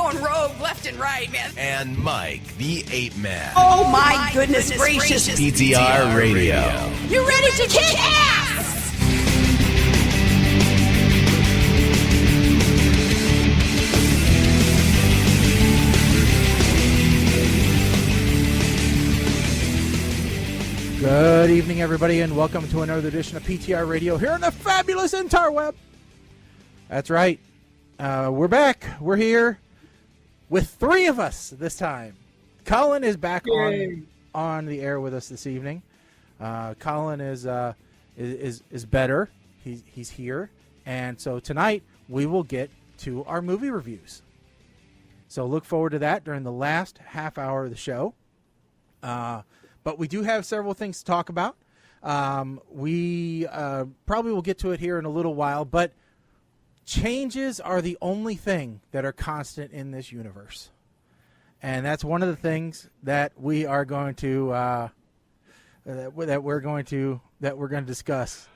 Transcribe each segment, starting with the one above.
going rogue left and right, man. And Mike, the Ape Man. Oh my goodness gracious. PTR Radio. You ready to kick ass? Good evening, everybody, and welcome to another edition of PTR Radio here on the fabulous interweb. That's right. We're back. We're here with three of us this time. Colin is back on the air with us this evening. Colin is better. He's here, and so tonight we will get to our movie reviews. So look forward to that during the last half hour of the show. But we do have several things to talk about. We probably will get to it here in a little while, but changes are the only thing that are constant in this universe. And that's one of the things that we are going to that we're going to discuss.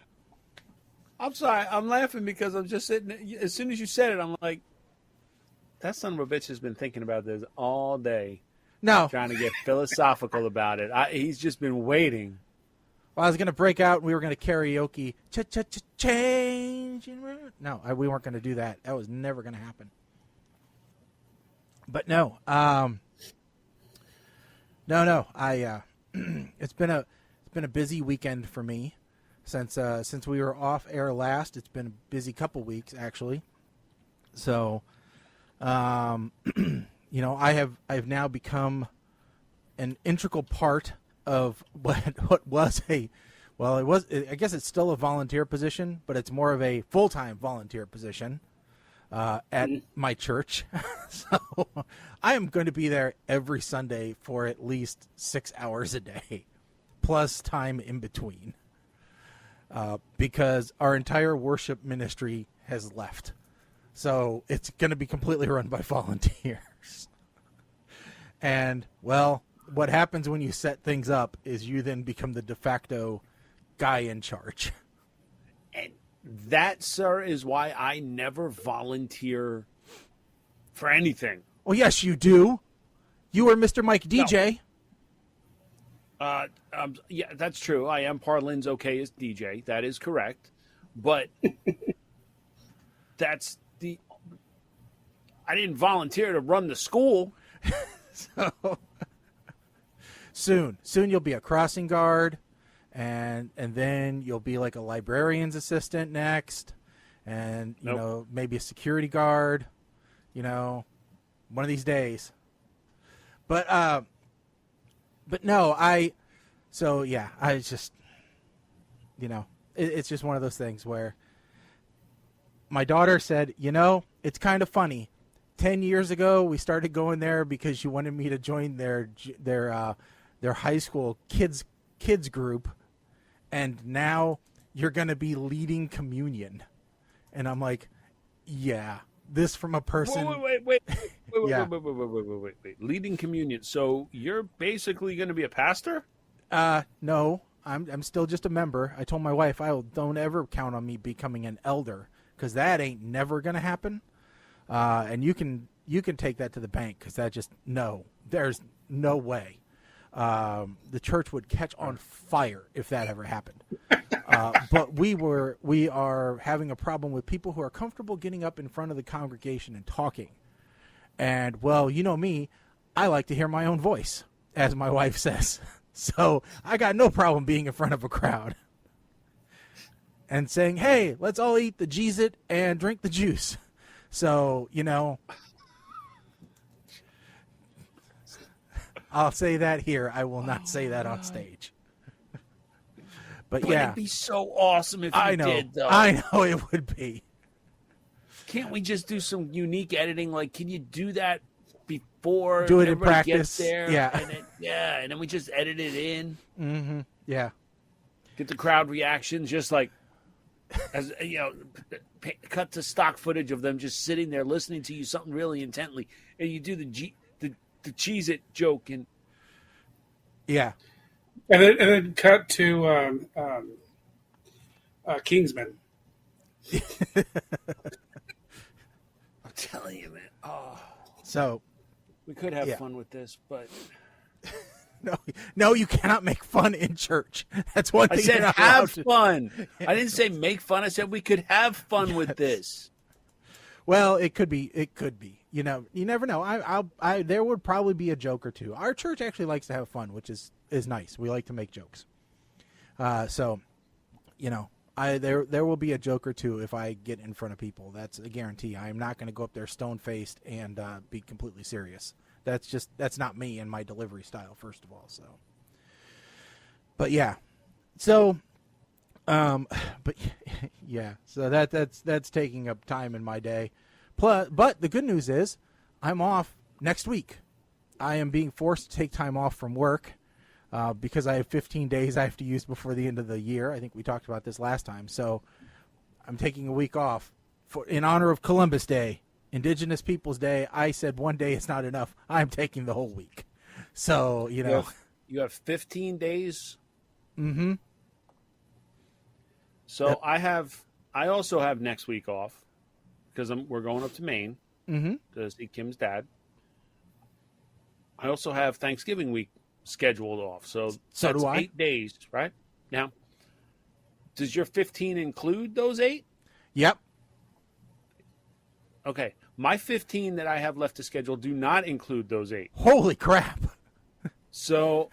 I'm sorry, I'm laughing because I'm just sitting. As soon as you said it, I'm like, that son of a bitch has been thinking about this all day. No. Trying to get philosophical about it. He's just been waiting. Well, I was going to break out and we were going to karaoke. Change. No, we weren't going to do that. That was never going to happen. But no. No. It's been a busy weekend for me since we were off air last. It's been a busy couple weeks actually. So, you know, I've now become an integral part of what was I guess it's still a volunteer position, but it's more of a full-time volunteer position at my church. So I am going to be there every Sunday for at least 6 hours a day, plus time in between, because our entire worship ministry has left. So it's going to be completely run by volunteers. And, well, what happens when you set things up is you then become the de facto guy in charge. And that, sir, is why I never volunteer for anything. Well, yes, you do. You were Mr. Mike DJ. No. Yeah, that's true. I am Parlin's okay as DJ. That is correct. But that's I didn't volunteer to run the school. So soon you'll be a crossing guard, and then you'll be like a librarian's assistant next, and you know, maybe a security guard, you know, one of these days. But no, I just, you know, it's just one of those things where my daughter said, you know, it's kind of funny. 10 years ago, we started going there because you wanted me to join their high school kids group, and now you're going to be leading communion. And I'm like, yeah, this from a person. Wait. Leading communion. So you're basically going to be a pastor? No, I'm still just a member. I told my wife don't ever count on me becoming an elder, because that ain't never going to happen. And you can take that to the bank, because there's no way. The church would catch on fire if that ever happened. But we are having a problem with people who are comfortable getting up in front of the congregation and talking. And, well, you know me, I like to hear my own voice, as my wife says. So I got no problem being in front of a crowd and saying, hey, let's all eat the Cheez-It and drink the juice. So, you know, I'll say that here. I will not say that on stage. But yeah. It'd be so awesome if you did, though. I know it would be. Can't we just do some unique editing? Like, can you do that before do it in everybody practice? Gets there? Yeah. And then we just edit it in. Mm-hmm. Yeah. Get the crowd reactions, just like, as you know, cut to stock footage of them just sitting there listening to you something really intently, and you do the Cheez-It joke, and yeah, and then cut to Kingsman. I'm telling you, man. Oh, So We could have Yeah. fun with this, but no, you cannot make fun in church. That's one I thing. said you're not have allowed to- fun. I didn't say make fun. I said we could have fun with this. Well, it could be. It could be. You know, you never know. There would probably be a joke or two. Our church actually likes to have fun, which is nice. We like to make jokes. So, you know, there will be a joke or two if I get in front of people. That's a guarantee. I am not going to go up there stone faced and be completely serious. That's not me and my delivery style. First of all, so. But yeah, so. But yeah, so that's taking up time in my day. Plus, but the good news is I'm off next week. I am being forced to take time off from work because I have 15 days I have to use before the end of the year. I think we talked about this last time. So I'm taking a week off in honor of Columbus Day, Indigenous Peoples Day. I said one day is not enough. I'm taking the whole week. So, you know. You have 15 days. Mm-hmm. So Yep. I also have next week off because we're going up to Maine Mm-hmm. to see Kim's dad. I also have Thanksgiving week scheduled off. So So that's do I. 8 days, right? Now, does your 15 include those 8? Yep. Okay. My 15 that I have left to schedule do not include those 8. Holy crap. So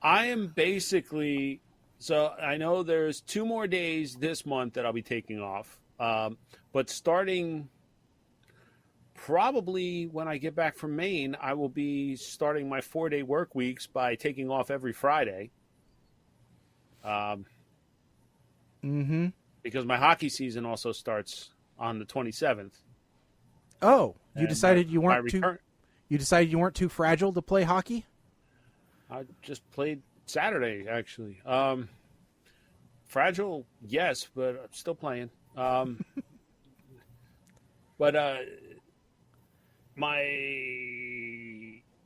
I am basically, so I know there's 2 more days this month that I'll be taking off. But starting probably when I get back from Maine, I will be starting my 4-day work weeks by taking off every Friday. Mm-hmm. Because my hockey season also starts on the 27th. Oh, you And decided you my weren't too. return- You decided you weren't too fragile to play hockey. I just played Saturday, actually. Fragile, yes, but I'm still playing. But my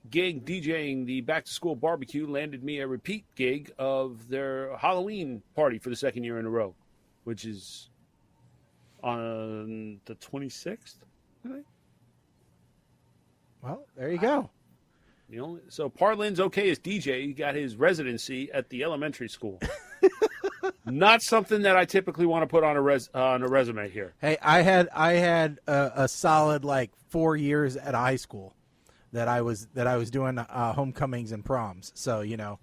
gig DJing the back-to-school barbecue landed me a repeat gig of their Halloween party for the second year in a row, which is on the 26th, I think. Well, there you go. So Parlin's okay as DJ. He got his residency at the elementary school. Not something that I typically want to put on a resume here. Hey, I had a solid like 4 years at high school that I was doing homecomings and proms. So you know,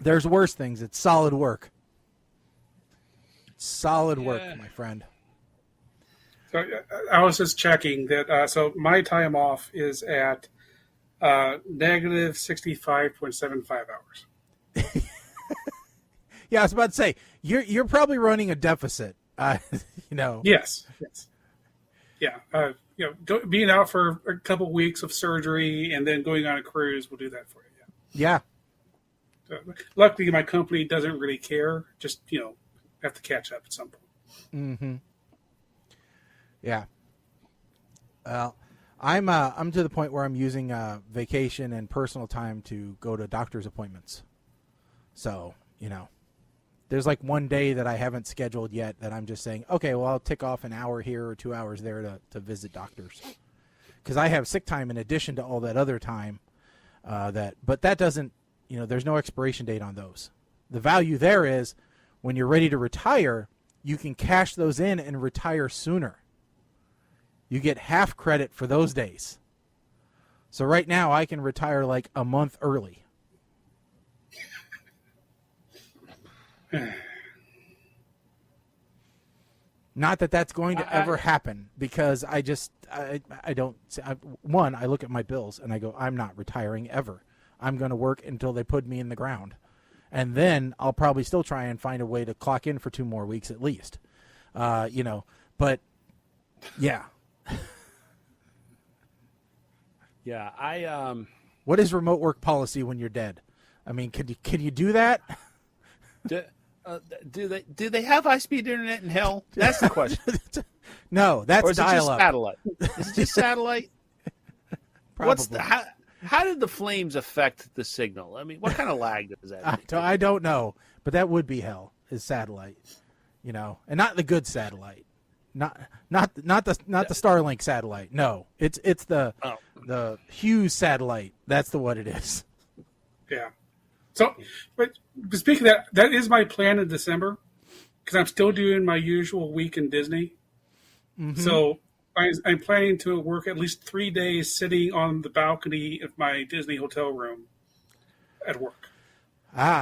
there's worse things. It's solid work. Solid work, my friend. So I was just checking that. So my time off is at negative 65.75 hours. Yeah, I was about to say you're probably running a deficit. You know. Yes. Yeah. Being out for a couple of weeks of surgery and then going on a cruise will do that for you. Yeah. Luckily, my company doesn't really care. Just have to catch up at some point. Mm-hmm. Yeah. Well, I'm to the point where I'm using vacation and personal time to go to doctor's appointments. So, there's like one day that I haven't scheduled yet that I'm just saying, okay, well, I'll tick off an hour here or 2 hours there to visit doctors. Because I have sick time in addition to all that other time. But that doesn't, there's no expiration date on those. The value there is when you're ready to retire, you can cash those in and retire sooner. You get half credit for those days. So right now I can retire like a month early. Not that that's going to ever happen because I don't. One, I look at my bills and I go, I'm not retiring ever. I'm going to work until they put me in the ground. And then I'll probably still try and find a way to clock in for 2 more weeks at least. But yeah. Yeah, What is remote work policy when you're dead? I mean, can you do that? do they have high-speed internet in hell? That's the question. No, that's or is it just dial-up. satellite? Is it just satellite? Probably. How did the flames affect the signal? I mean, what kind of lag does that? I don't know, but that would be hell. Is satellite, and not the good satellite. not the Starlink satellite. No, it's the Hughes satellite. That's what it is. Yeah. So, but speaking of that is my plan in December because I'm still doing my usual week in Disney. Mm-hmm. So I'm planning to work at least 3 days sitting on the balcony of my Disney hotel room at work.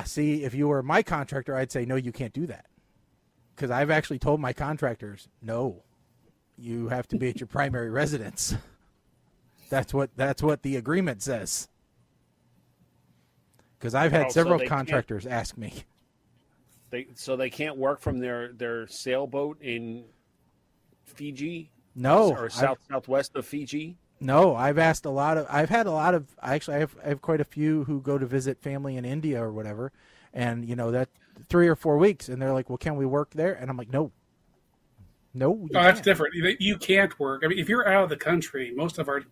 See, if you were my contractor, I'd say, no, you can't do that. Because I've actually told my contractors, no, you have to be at your primary residence. That's what the agreement says. Because I've had several contractors ask me. So they can't work from their sailboat in Fiji? No. Or southwest of Fiji? No, I have quite a few who go to visit family in India or whatever, and that 3 or 4 weeks, and they're like, well, can we work there? And I'm like, no, that's different. You can't work. I mean, if you're out of the country, most of our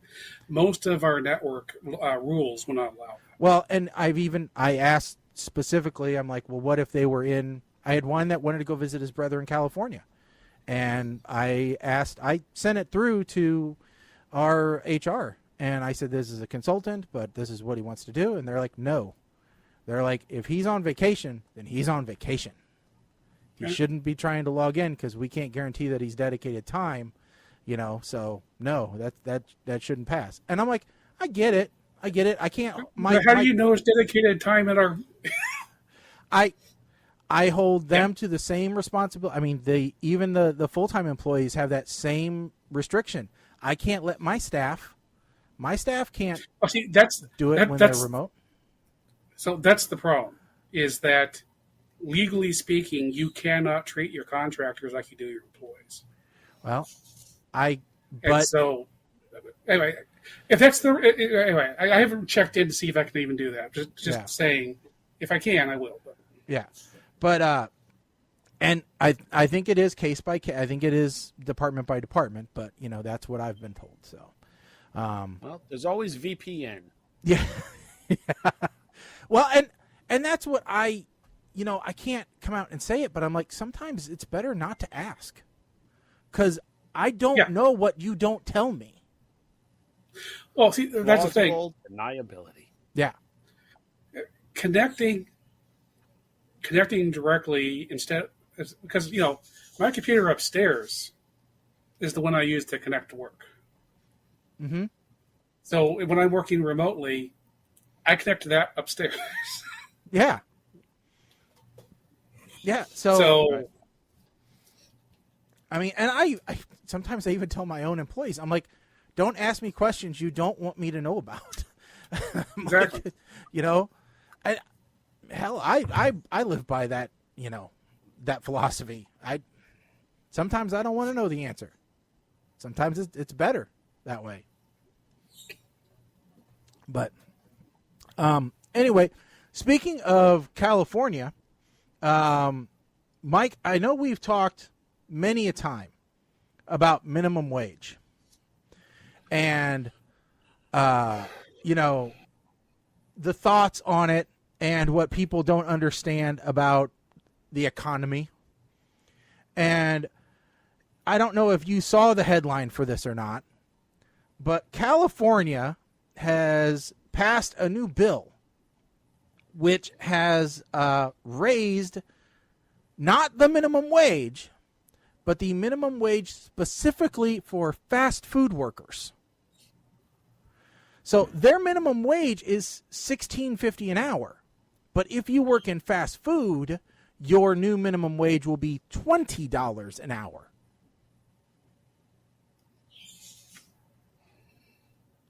network rules will not allow. Well, and I asked specifically, I'm like, well, what if they were I had one that wanted to go visit his brother in California, and I sent it through to our HR, and I said, this is a consultant, but this is what he wants to do. And they're like, no. They're like, if he's on vacation, then he's on vacation. He shouldn't be trying to log in because we can't guarantee that he's dedicated time, so no, that shouldn't pass. And I'm like, I get it. I can't. How do you know it's dedicated time at our? I hold them to the same responsibility. I mean, even the full-time employees have that same restriction. I can't let my staff can't do it when they're remote. So that's the problem, is that legally speaking, you cannot treat your contractors like you do your employees. Well, anyway, if that's I haven't checked in to see if I can even do that. Just saying, if I can, I will. But. Yeah, but and I think it is case by case. I think it is department by department. But that's what I've been told. So, well, there's always VPN. Yeah. Yeah. Well, and that's what I can't come out and say it, but I'm like, sometimes it's better not to ask, because I don't know what you don't tell me. Well, see, that's the thing. Deniability. Yeah. Connecting directly instead, because my computer upstairs is the one I use to connect to work. Mm-hmm. So when I'm working remotely, I connect to that upstairs. Yeah. Yeah. So I mean, and I sometimes I even tell my own employees, I'm like, don't ask me questions you don't want me to know about. Exactly. I live by that, that philosophy. Sometimes I don't want to know the answer. Sometimes it's better that way. But anyway, speaking of California, Mike, I know we've talked many a time about minimum wage. And, the thoughts on it and what people don't understand about the economy. And I don't know if you saw the headline for this or not, but California has passed a new bill which has raised not the minimum wage, but the minimum wage specifically for fast food workers. So their minimum wage is $16.50 an hour. But if you work in fast food, your new minimum wage will be $20 an hour.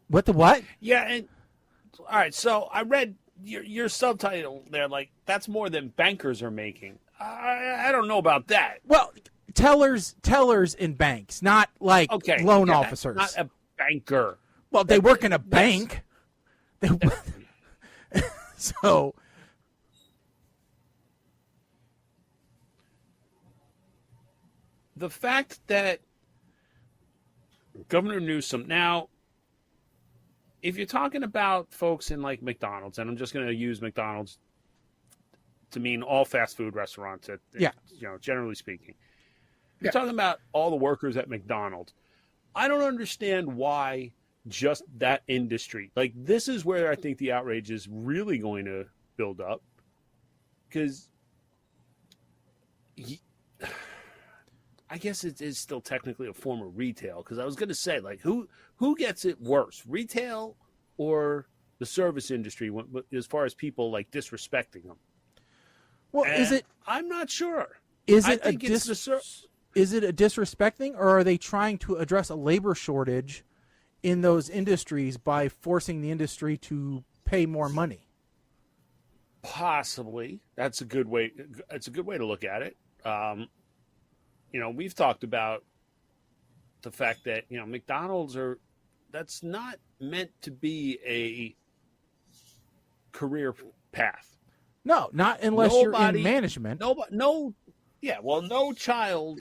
What the what? Yeah, and all right, so I read your subtitle there, like, that's more than bankers are making. I don't know about that. Well, tellers in banks, not like loan officers. Not a banker. Well, they work in a bank. So the fact that Governor Newsom, now, if you're talking about folks in like McDonald's, and I'm just going to use McDonald's to mean all fast food restaurants, generally speaking, You're talking about all the workers at McDonald's. I don't understand why just that industry. Like, this is where I think the outrage is really going to build up. Because I guess it is still technically a form of retail. Because I was going to say, like, who gets it worse, retail or the service industry, as far as people like disrespecting them? Well, And I'm not sure. is I it a think it's is it a disrespecting, or are they trying to address a labor shortage in those industries by forcing the industry to pay more money? Possibly. That's a good way. It's a good way to look at it. We've talked about the fact that McDonald's that's not meant to be a career path. No, not unless you're in management. No child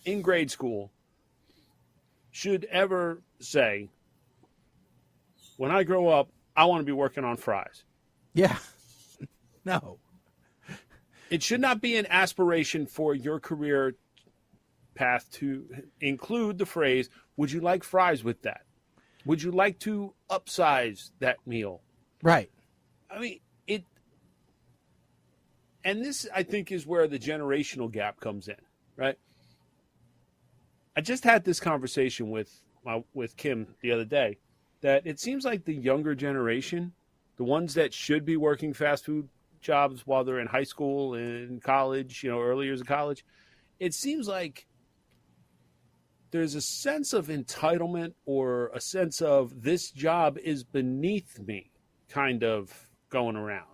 in grade school should ever say, when I grow up, I want to be working on fries. Yeah. No. It should not be an aspiration for your career path to include the phrase, would you like fries with that? Would you like to upsize that meal? Right. I mean, and this, I think, is where the generational gap comes in, right? I just had this conversation with Kim the other day, that it seems like the younger generation, the ones that should be working fast food jobs while they're in high school and college, early years of college, it seems like there's a sense of entitlement or a sense of this job is beneath me kind of going around.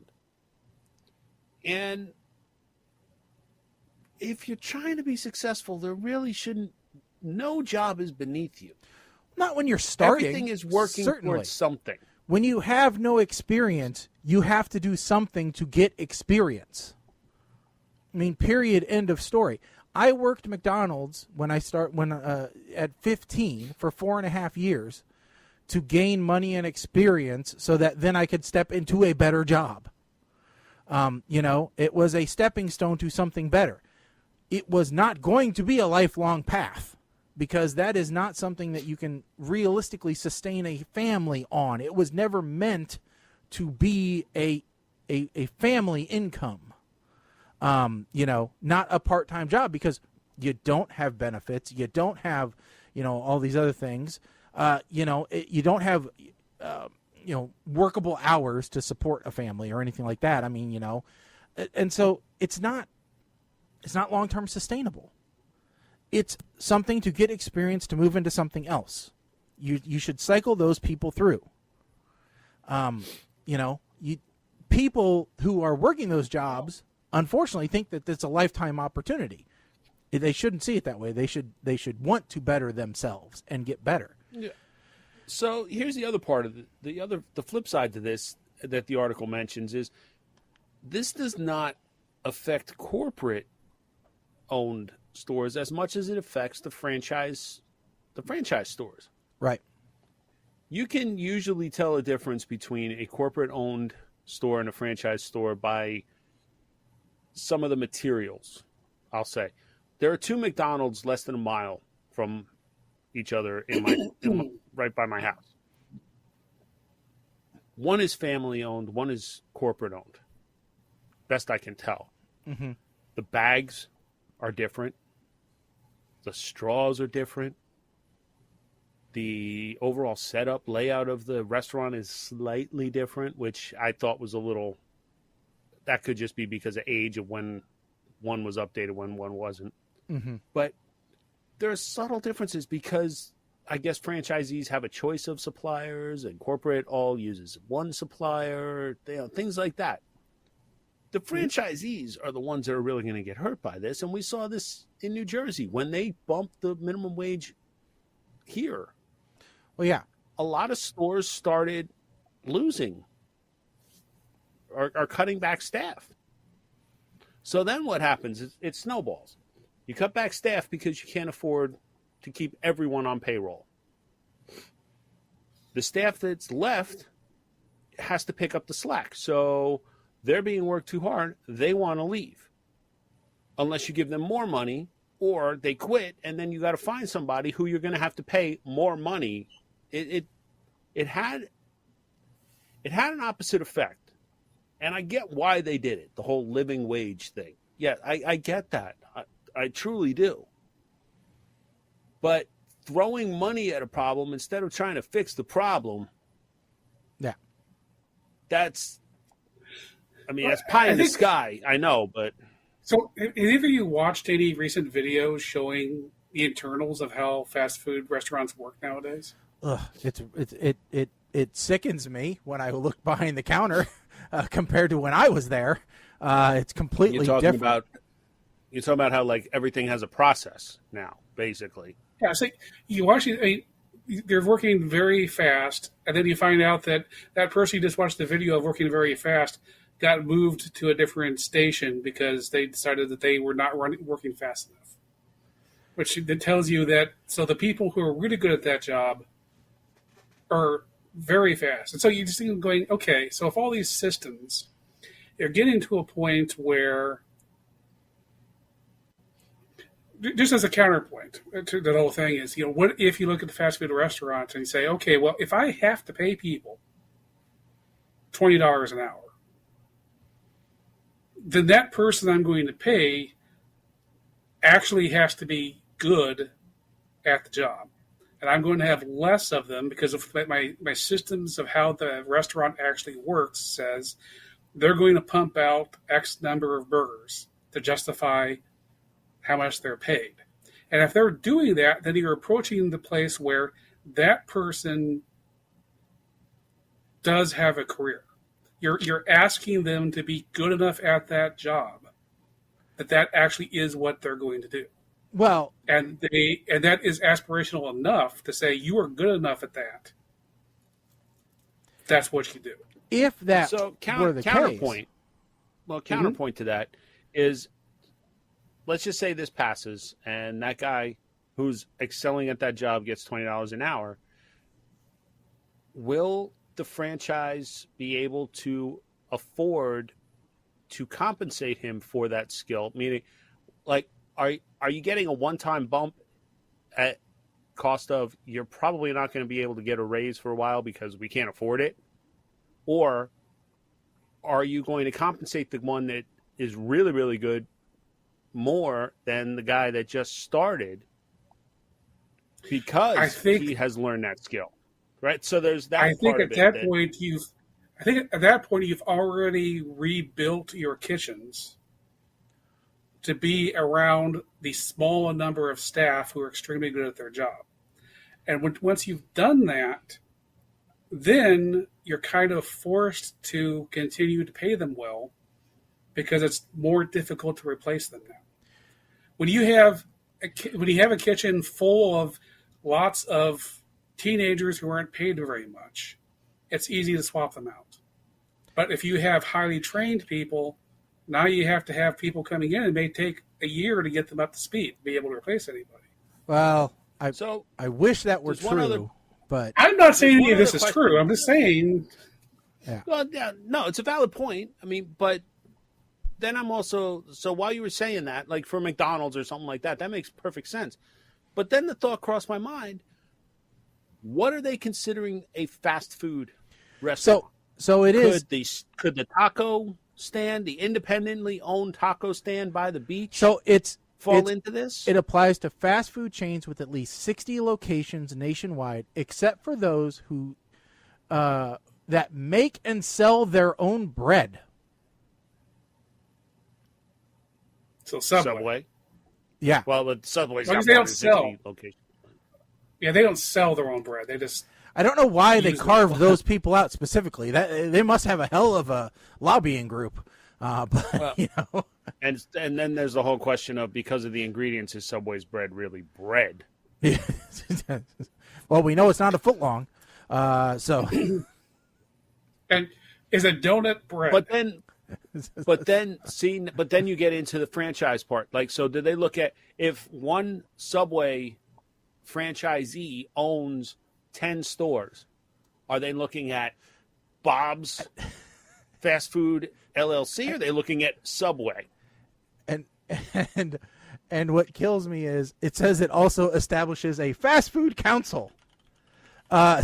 And if you're trying to be successful, there really shouldn't, no job is beneath you. Not when you're starting. Everything is working towards something. When you have no experience, you have to do something to get experience. I mean, period, end of story. I worked McDonald's at 15 for 4.5 years to gain money and experience so that then I could step into a better job. It was a stepping stone to something better. It was not going to be a lifelong path, because that is not something that you can realistically sustain a family on. It was never meant to be a family income, not a part-time job, because you don't have benefits. You don't have, all these other things. You don't have, workable hours to support a family or anything like that. I mean, and so it's not long-term sustainable. It's something to get experience to move into something else. You should cycle those people through. People who are working those jobs, unfortunately, think that it's a lifetime opportunity. They shouldn't see it that way. They should want to better themselves and get better. Yeah. So here's the other part of the flip side to this that the article mentions is this does not affect corporate owned stores as much as it affects the franchise stores. Right. You can usually tell a difference between a corporate owned store and a franchise store by some of the materials. I'll say there are 2 McDonald's less than a mile from each other right by my house. One is family owned, one is corporate owned. Best I can tell. Mm-hmm. The bags are different. The straws are different. The overall setup, layout of the restaurant is slightly different, which I thought was that could just be because of age of when one was updated, when one wasn't. Mm-hmm. But there are subtle differences because I guess franchisees have a choice of suppliers and corporate all uses one supplier, things like that. The franchisees are the ones that are really going to get hurt by this. And we saw this in New Jersey when they bumped the minimum wage here. Well, yeah. A lot of stores started losing or cutting back staff. So then what happens? It snowballs. You cut back staff because you can't afford to keep everyone on payroll. The staff that's left has to pick up the slack. So they're being worked too hard. They want to leave. Unless you give them more money or they quit, and then you got to find somebody who you're going to have to pay more money. It had an opposite effect, and I get why they did it. The whole living wage thing. Yeah, I get that. I truly do. But throwing money at a problem instead of trying to fix the problem, yeah, that's pie in the sky. I know, but. So, have either of you watched any recent videos showing the internals of how fast food restaurants work nowadays? Ugh, it sickens me when I look behind the counter compared to when I was there. It's completely different. You're talking about how like everything has a process now, basically. Yeah, it's like you watch it. I mean, they're working very fast, and then you find out that person you just watched the video of working very fast got moved to a different station because they decided that they were not working fast enough. Which tells you that, so the people who are really good at that job are very fast. And so you just think going, okay, so if all these systems are getting to a point where, just as a counterpoint to the whole thing is, what if you look at the fast food restaurants and you say, okay, well, if I have to pay people $20 an hour, then that person I'm going to pay actually has to be good at the job. And I'm going to have less of them because of my systems of how the restaurant actually works says they're going to pump out X number of burgers to justify how much they're paid. And if they're doing that, then you're approaching the place where that person does have a career. You're asking them to be good enough at that job that actually is what they're going to do. Well, and that is aspirational enough to say you are good enough at that. That's what you do. If that were the counterpoint, case. Well, counterpoint to that is, let's just say this passes, and that guy who's excelling at that job gets $20 an hour. Will the franchise be able to afford to compensate him for that skill? Meaning, like, are you getting a one-time bump at cost of you're probably not going to be able to get a raise for a while because we can't afford it? Or are you going to compensate the one that is really, really good more than the guy that just started because he has learned that skill? Right, so there's that. I think at that point you've already rebuilt your kitchens to be around the small number of staff who are extremely good at their job, and once you've done that, then you're kind of forced to continue to pay them well because it's more difficult to replace them now. When you have a kitchen full of lots of teenagers who aren't paid very much, it's easy to swap them out. But if you have highly trained people, now you have to have people coming in. It may take a year to get them up to speed to be able to replace anybody. Well, I wish that were true, but I'm not saying any of this is true. I'm just saying. Yeah. Well, yeah, no, it's a valid point. I mean, but then I'm also, so while you were saying that, like for McDonald's or something like that, that makes perfect sense. But then the thought crossed my mind, what are they considering a fast food restaurant? So Could the taco stand, the independently owned taco stand by the beach, fall into this? It applies to fast food chains with at least 60 locations nationwide, except for those who that make and sell their own bread. So Subway. Yeah. Well, the Subway's got they don't sell. locations. Yeah, they don't sell their own bread. They just. I don't know why they carved those people out specifically. That they must have a hell of a lobbying group. But and then there's the whole question of, because of the ingredients, is Subway's bread really bread? Well, we know it's not a foot long, so. And is a donut bread? But then you get into the franchise part. Like, so do they look at, if one Subway franchisee owns 10 stores, are they looking at Bob's Fast Food LLC, or are they looking at Subway? And And what kills me is it says it also establishes a fast food council. I'm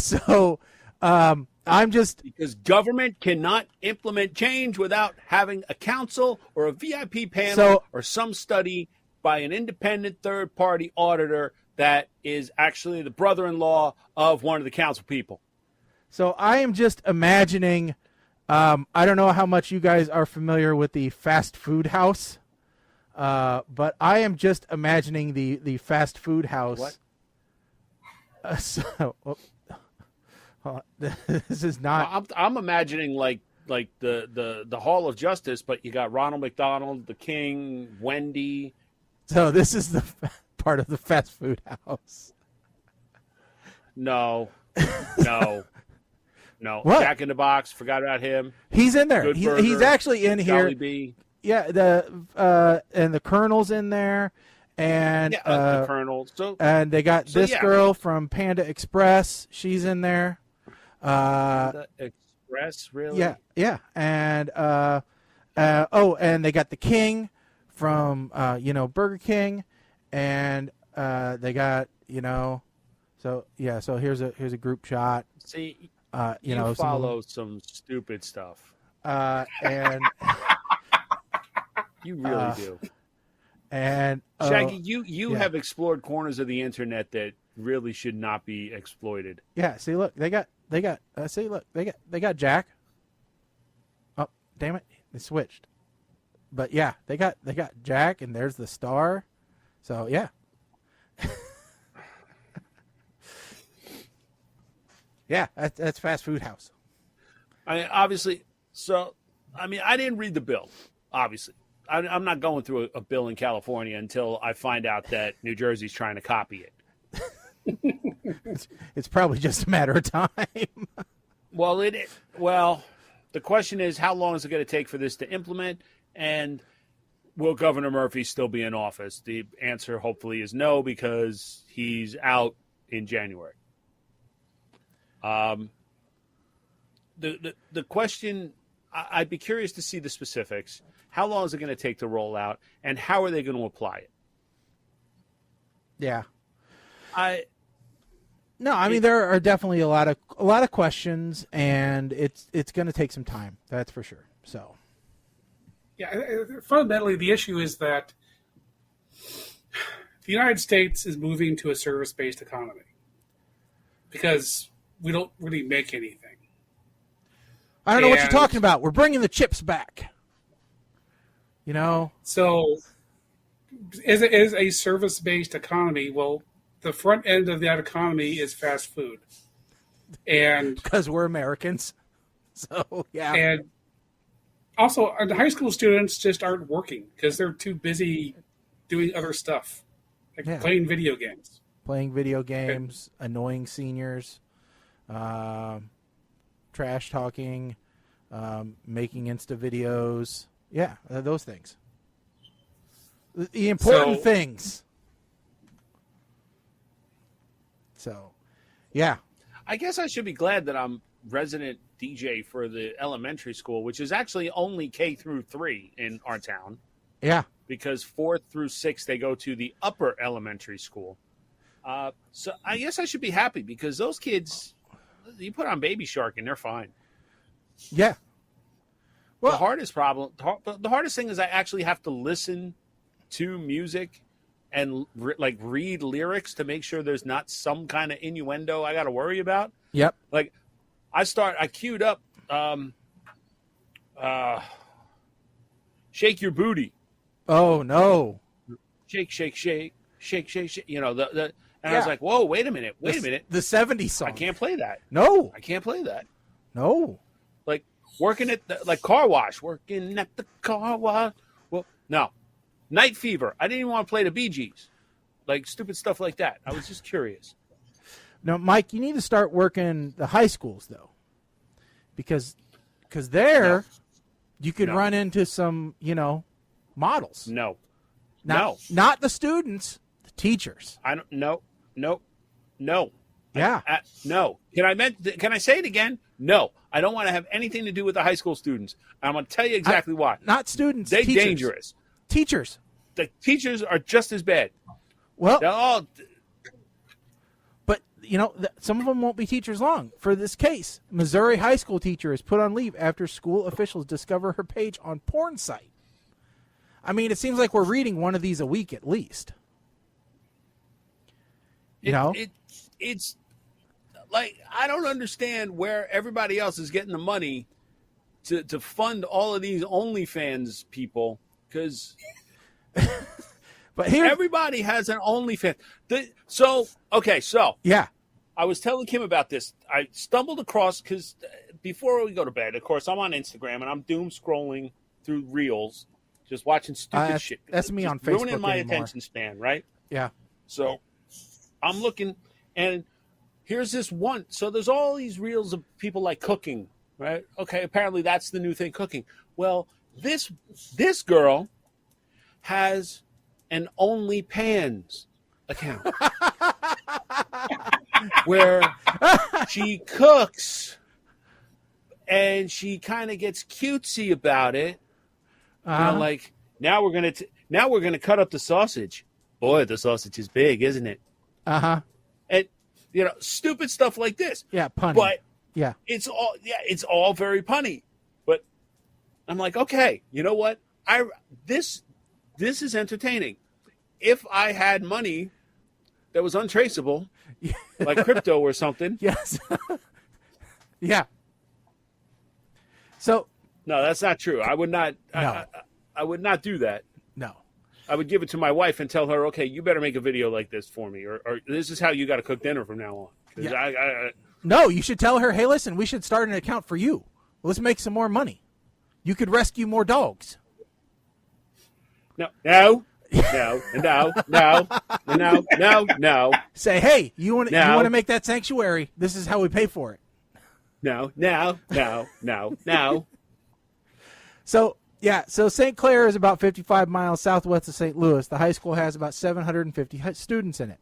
just because government cannot implement change without having a council or a VIP panel or some study by an independent third-party auditor that is actually the brother-in-law of one of the council people. So I am just imagining. I don't know how much you guys are familiar with the fast food house, but I am just imagining the fast food house. What? This is not. I'm imagining like the Hall of Justice, but you got Ronald McDonald, the King, Wendy. So this is the part of the fast food house. No. What? Jack in the Box. Forgot about him. He's in there. Good He's Burger, actually in here. Jollibee. Yeah, and the Colonel's in there, and the Colonel. So and they got this girl from Panda Express. She's in there. Panda Express, really? Yeah, and and they got the King from Burger King, and they got so here's a group shot. See, you follow some stupid stuff. And you really do. And Shaggy, you have explored corners of the internet that really should not be exploited. Yeah, see, look, they got they got Jack. Oh, damn it, they switched. But yeah, they got Jack, and there's the star. So yeah. Yeah, that's fast food house. I didn't read the bill, obviously. I'm not going through a bill in California until I find out that New Jersey's trying to copy it. It's probably just a matter of time. Well, the question is, how long is it going to take for this to implement, and will Governor Murphy still be in office? The answer, hopefully, is no, because he's out in January. The question, I'd be curious to see the specifics. How long is it going to take to roll out, and how are they going to apply it? Yeah. I mean, there are definitely a lot of questions, and it's going to take some time. That's for sure. So, yeah, fundamentally, the issue is that the United States is moving to a service-based economy because we don't really make anything. I don't know what you're talking about. We're bringing the chips back. So, as a service-based economy, well, the front end of that economy is fast food, and because we're Americans, so yeah. And also, the high school students just aren't working because they're too busy doing other stuff, like playing video games. Annoying seniors, trash talking, making Insta videos. Yeah, those things. The important things. So, yeah. I guess I should be glad that I'm resident DJ for the elementary school, which is actually only K through 3 in our town. Yeah. Because 4th through 6th, they go to the upper elementary school. So I guess I should be happy because those kids, you put on Baby Shark and they're fine. Yeah. Well, the hardest thing is I actually have to listen to music and read lyrics to make sure there's not some kind of innuendo I got to worry about. Yep. Like I queued up Shake Your Booty. Oh no. Shake, shake, shake, shake, shake, shake. I was like, whoa, wait a minute. The 70s song. I can't play that. No. I can't play that. No. Like working at the car wash. Working at the car wash. Well, no. Night Fever. I didn't even want to play the Bee Gees. Like stupid stuff like that. I was just curious. Now, Mike, you need to start working the high schools, though. Because there you could run into some, models. No. Not the students, the teachers. I don't. No. Yeah. No. Can I say it again? No. I don't want to have anything to do with the high school students. I'm going to tell you exactly why. Not students. They're teachers. dangerous. Teachers. the teachers are just as bad. Well, They're all but, some of them won't be teachers long. For this case, Missouri high school teacher is put on leave after school officials discover her page on porn site. I mean, it seems like we're reading one of these a week at least. It's like, I don't understand where everybody else is getting the money to fund all of these OnlyFans people, because but here, everybody has an OnlyFans. yeah. I was telling Kim about this. I stumbled across, because before we go to bed, of course, I'm on Instagram and I'm doom scrolling through reels, just watching stupid shit. That's me Just on Facebook ruining my anymore. attention span, right? Yeah. So I'm looking, and here's this one. So there's all these reels of people like cooking, right? Okay, apparently that's the new thing, cooking. Well, this girl has an OnlyPans account where she cooks and she kind of gets cutesy about it. Like, now we're gonna cut up the sausage. Boy, the sausage is big, isn't it? Uh-huh. And stupid stuff like this. Yeah, punny. But yeah. it's all very punny. But I'm like, okay, you know what? This is entertaining. If I had money that was untraceable, like crypto or something. Yes. Yeah. So No, that's not true. I would not. No. I would not do that. no. I would give it to my wife and tell her, okay, you better make a video like this for me, or this is how you got to cook dinner from now on. 'Cause Yeah. No, you should tell her, hey, listen, we should start an account for you. Let's make some more money. You could rescue more dogs. No. Say, hey, you want to make that sanctuary? This is how we pay for it. No. So, yeah, so St. Clair is about 55 miles southwest of St. Louis. The high school has about 750 students in it.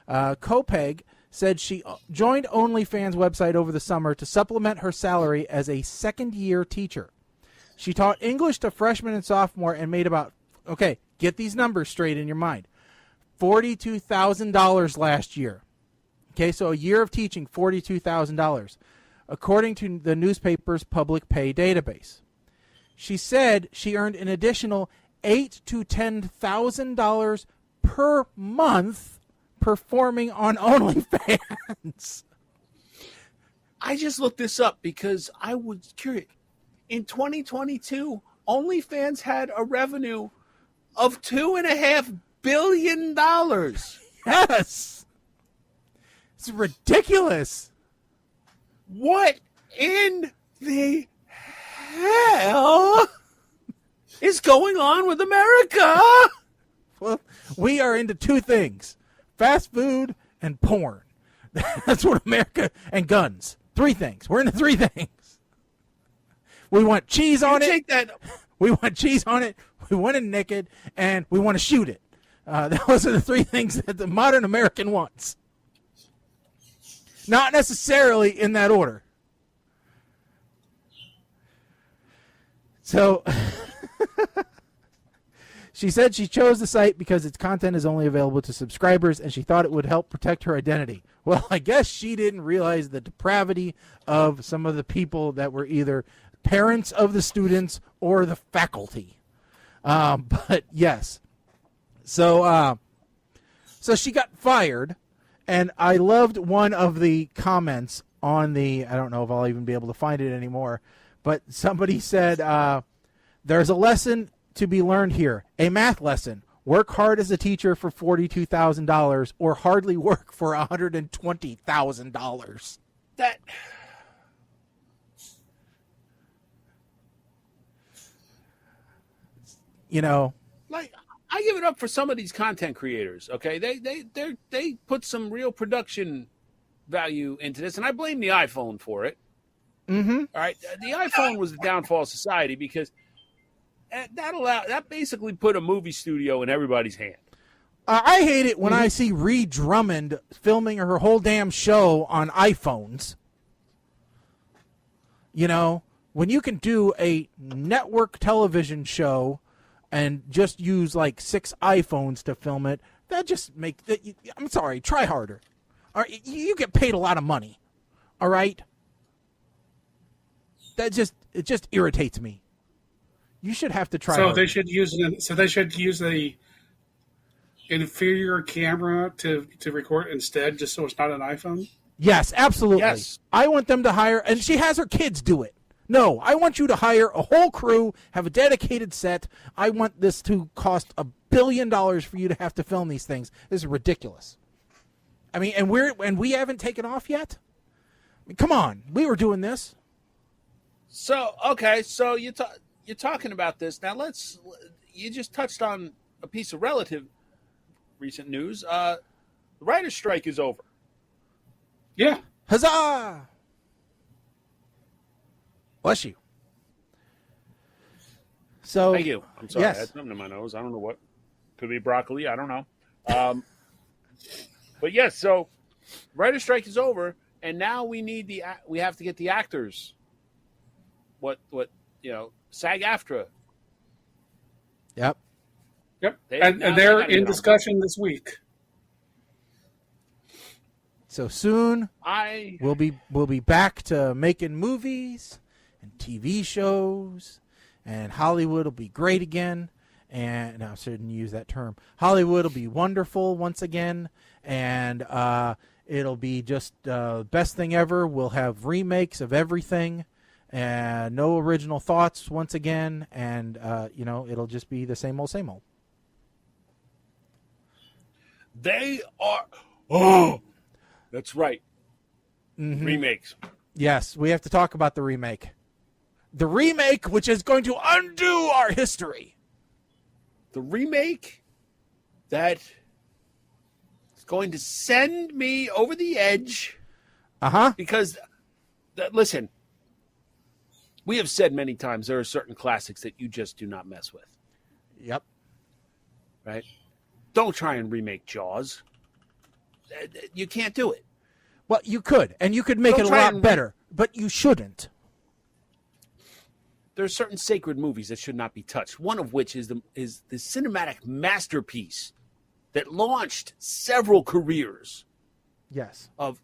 Kopeg said she joined OnlyFans website over the summer to supplement her salary as a second-year teacher. She taught English to freshmen and sophomore and made about, okay, get these numbers straight in your mind, $42,000 last year. Okay, so a year of teaching, $42,000, according to the newspaper's public pay database. She said she earned an additional $8,000 to $10,000 per month performing on OnlyFans. I just looked this up because I was curious. In 2022, OnlyFans had a revenue of $2.5 billion. Yes. It's ridiculous. What in the hell is going on with America? Well, we are into two things: fast food and porn. That's what America, and guns. Three things. We're into three things. We want cheese on it. Take that. We want cheese on it. We want it naked, and we want to shoot it. Those are the three things that the modern American wants. Not necessarily in that order. So, she said she chose the site because its content is only available to subscribers, and she thought it would help protect her identity. Well, I guess she didn't realize the depravity of some of the people that were either parents of the students or the faculty. But yes. So she got fired, and I loved one of the comments on the, I don't know if I'll even be able to find it anymore, but somebody said, there's a lesson to be learned here, a math lesson. Work hard as a teacher for $42,000 or hardly work for $120,000. That. You know, Like, I give it up for some of these content creators. Okay, they put some real production value into this, and I blame the iPhone for it. mm-hmm. All right, the iPhone was the downfall of society because that basically put a movie studio in everybody's hand. I hate it when I see Ree Drummond filming her whole damn show on iPhones. You know, when you can do a network television show and just use like 6 iPhones to film it, that just I'm sorry, try harder. All right, you get paid a lot of money. All right? It just irritates me. You should have to try. So harder. they should use a inferior camera to record instead, just so it's not an iPhone. Yes, absolutely. Yes. I want them to hire, and she has her kids do it. No, I want you to hire a whole crew, have a dedicated set. I want this to cost $1 billion for you to have to film these things. This is ridiculous. I mean, and we haven't taken off yet. I mean, come on, we were doing this. So okay, so you're talking about this now. You just touched on a piece of relative recent news. The writer's strike is over. Yeah. Huzzah! Bless you. So Thank you. I'm sorry, yes. I had something in my nose. I don't know what. Could be broccoli. I don't know. But yes, so writer's strike is over, and now we have to get the actors. What SAG-AFTRA. Yep. Yep. Now And they they're gotta in get on discussion this week. So soon we'll be back to making movies and TV shows, and Hollywood will be great again. And no, I shouldn't use that term. Hollywood will be wonderful once again, and it'll be just best thing ever. We'll have remakes of everything, and no original thoughts once again, and it'll just be the same old, same old. They are. Oh, that's right. Mm-hmm. Remakes. Yes, we have to talk about the remake. The remake, which is going to undo our history. The remake that is going to send me over the edge. Because, listen, we have said many times there are certain classics that you just do not mess with. Yep. Right? Don't try and remake Jaws. You can't do it. Well, you could, and you could make Don't it a try lot and better, but you shouldn't. There are certain sacred movies that should not be touched. One of which is the cinematic masterpiece that launched several careers Yes. of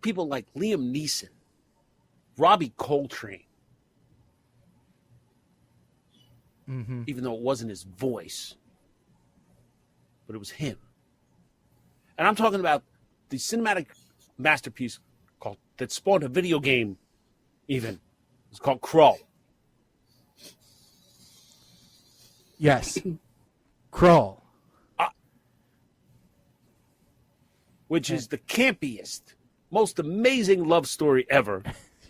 people like Liam Neeson, Robbie Coltrane, even though it wasn't his voice, but it was him. And I'm talking about the cinematic masterpiece that spawned a video game, even. It's called Crawl. Yes. Crawl. Which is the campiest, most amazing love story ever.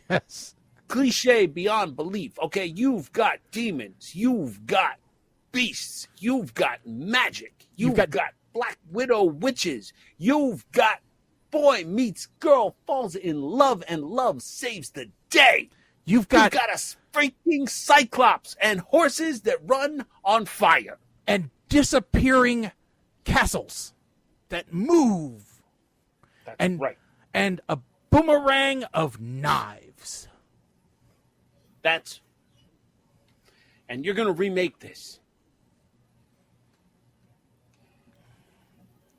Yes. Cliche beyond belief. Okay, you've got demons. You've got beasts. You've got magic. You've got Black Widow witches. You've got boy meets girl, falls in love, and love saves the day. You've got a freaking cyclops and horses that run on fire. and disappearing castles that move. That's right. And a boomerang of knives. And you're going to remake this.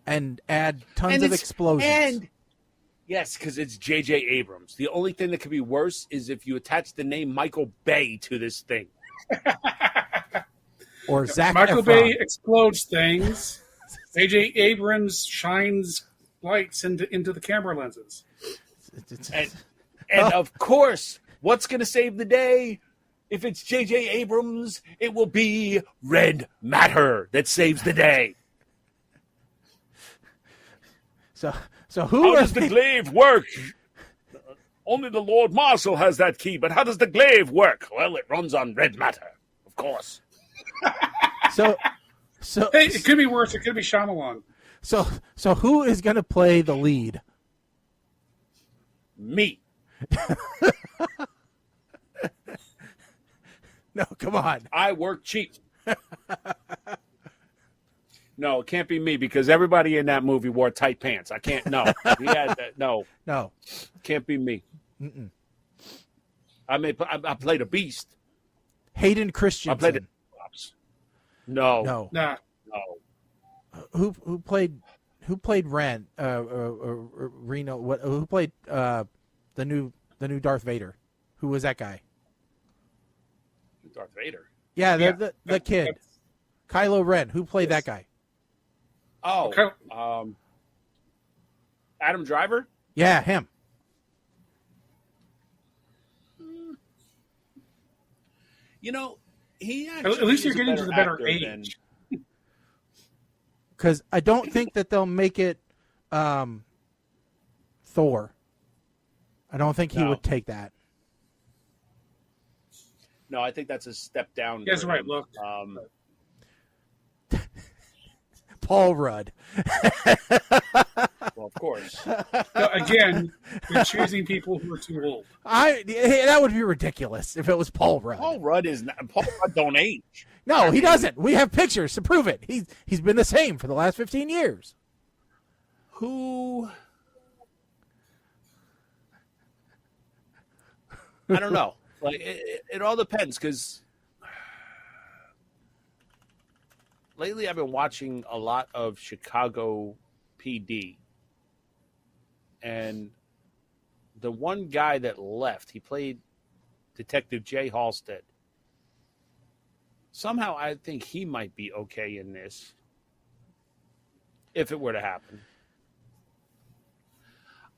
And add tons of explosions. And yes, because it's J.J. Abrams. The only thing that could be worse is if you attach the name Michael Bay to this thing. Or Zac Michael Efron. Bay explodes things. J.J. Abrams shines lights into the camera lenses. And of course, what's going to save the day? If it's J.J. Abrams, it will be red matter that saves the day. So who How are does the glaive work? Only the Lord Marshal has that key, but how does the glaive work? Well, it runs on red matter, of course. so Hey, it could be worse. It could be Shyamalan. So who is going to play the lead? Me. No, come on. I work cheap. No, it can't be me because everybody in that movie wore tight pants. I can't. No, he had that. No, can't be me. Mm-mm. I played a beast. Hayden I played Christensen. it. No. No. Nah. No. Who played Ren? Reno. What? Who played the new Darth Vader? Who was that guy? Darth Vader. Yeah, Yeah. the kid, Kylo Ren. Who played that guy? Oh, Okay. Adam Driver? Yeah, him. You know, he actually At least you're is a getting to the better actor than- age. Because I don't think that they'll make it Thor. I don't think he No. would take that. No, I think that's a step down. You guys for are right. him. Look, Paul Rudd. Well, of course. no, again, you're choosing people who are too old. That would be ridiculous if it was Paul Rudd. Paul Rudd don't age. No, he doesn't. We have pictures to prove it. He's been the same for the last 15 years. Who? I don't know. Like it all depends because lately I've been watching a lot of Chicago PD, and the one guy that left, he played Detective Jay Halstead. Somehow I think he might be okay in this if it were to happen.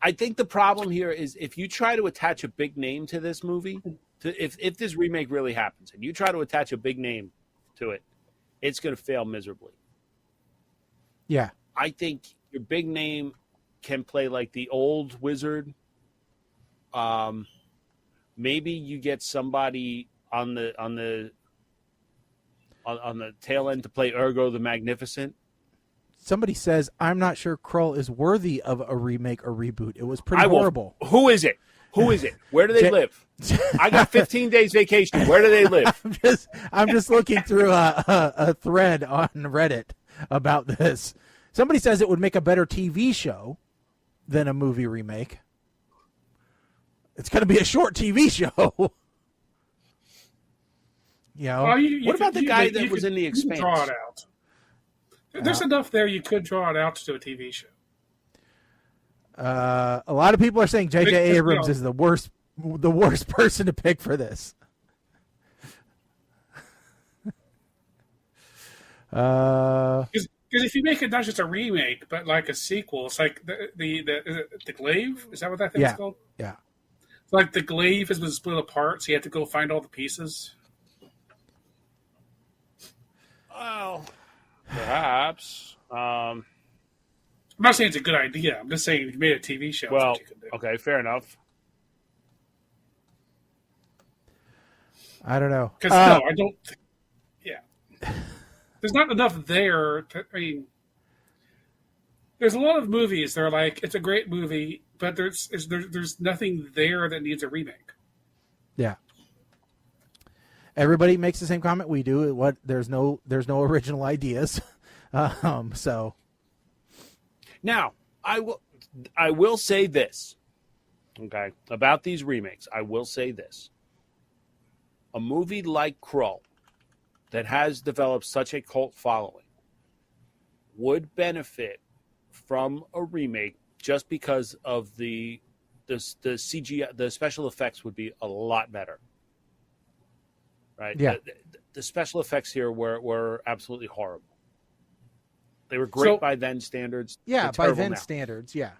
I think the problem here is if you try to attach a big name to this movie, if this remake really happens and you try to attach a big name to it, it's going to fail miserably. Yeah. I think your big name can play like the old wizard. Maybe you get somebody on the tail end to play Ergo the Magnificent. Somebody says, I'm not sure Krull is worthy of a remake or reboot. It was pretty horrible. Who is it? Who is it? Where do they live? I got 15 days vacation. Where do they live? I'm just looking through a thread on Reddit about this. Somebody says it would make a better TV show than a movie remake. It's going to be a short TV show. You know, what about the guy that was in The Expanse? Draw it out. There's enough there. You could draw it out to a TV show. a lot of people are saying J.J. Abrams is the worst person to pick for this. Because if you make it not just a remake, but like a sequel, it's like the Glaive. Is that what that thing's called? Yeah. It's like the Glaive has been split apart, so you have to go find all the pieces. Well, perhaps. I'm not saying it's a good idea. I'm just saying if you made a TV show, that's Well, what you could do. okay, fair enough. I don't know. Because no, I don't. Yeah, there's not enough there. I mean, there's a lot of movies that are like it's a great movie, but there's nothing there that needs a remake. Yeah. Everybody makes the same comment we do. What there's no original ideas. So Now, I will say this, okay, about these remakes. I will say this. A movie like Krull that has developed such a cult following would benefit from a remake just because of the CGI, the special effects would be a lot better. Right? Yeah. The special effects here were absolutely horrible. They were great by then standards. yeah, They're by terrible then now. standards, yeah.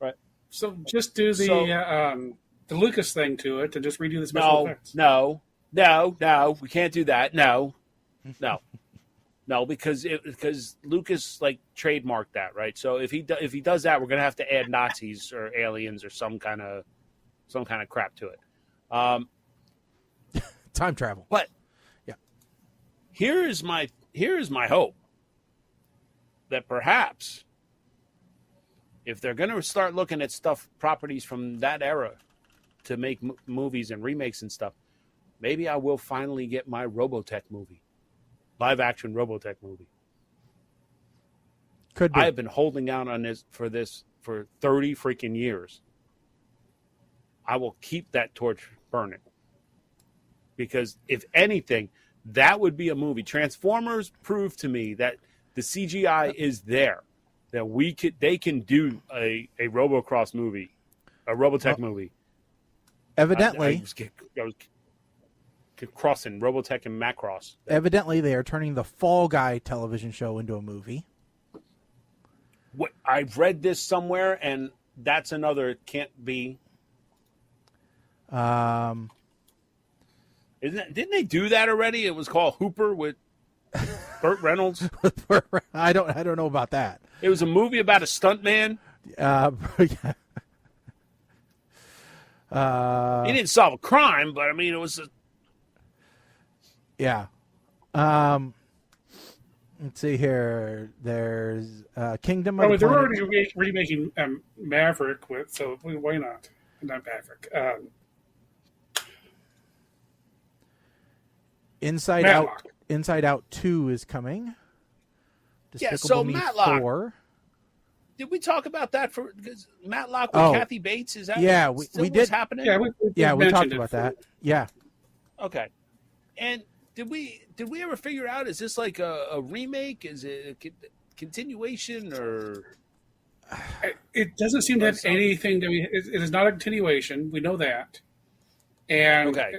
Right. So just do the Lucas thing to it and just redo the special effects. No, we can't do that. No, because Lucas like trademarked that, right? So if he does that, we're gonna have to add Nazis or aliens or some kind of crap to it. Time travel. But yeah, here is my hope that perhaps if they're going to start looking at properties from that era to make movies and remakes and stuff, maybe I will finally get my Robotech movie, live action Robotech movie. could be. I have been holding out on this for 30 freaking years. I will keep that torch burning. Because if anything, That would be a movie. Transformers proved to me that the CGI is there, that they can do a Robocross movie, a Robotech movie. Evidently, I was crossing Robotech and Macross. Evidently, they are turning the Fall Guy television show into a movie. What I've read this somewhere, and that's another. It can't be. Didn't they do that already? It was called Hooper with Burt Reynolds. I don't know about that. It was a movie about a stuntman. Yeah. He didn't solve a crime, but I mean, it was. Yeah. Let's see here. There's Kingdom of the they're Planet. already remaking Maverick, so why not? Not Maverick. Inside Matlock. Out. Inside Out 2 is coming. So Me Matlock. 4. Did we talk about that for because Matlock with Kathy Bates? Is that we what's did. happening? Yeah, we talked about that. Yeah. Okay. And did we ever figure out, is this like a remake? Is it a continuation or? It doesn't seem to have anything to be. It is not a continuation. We know that. And okay.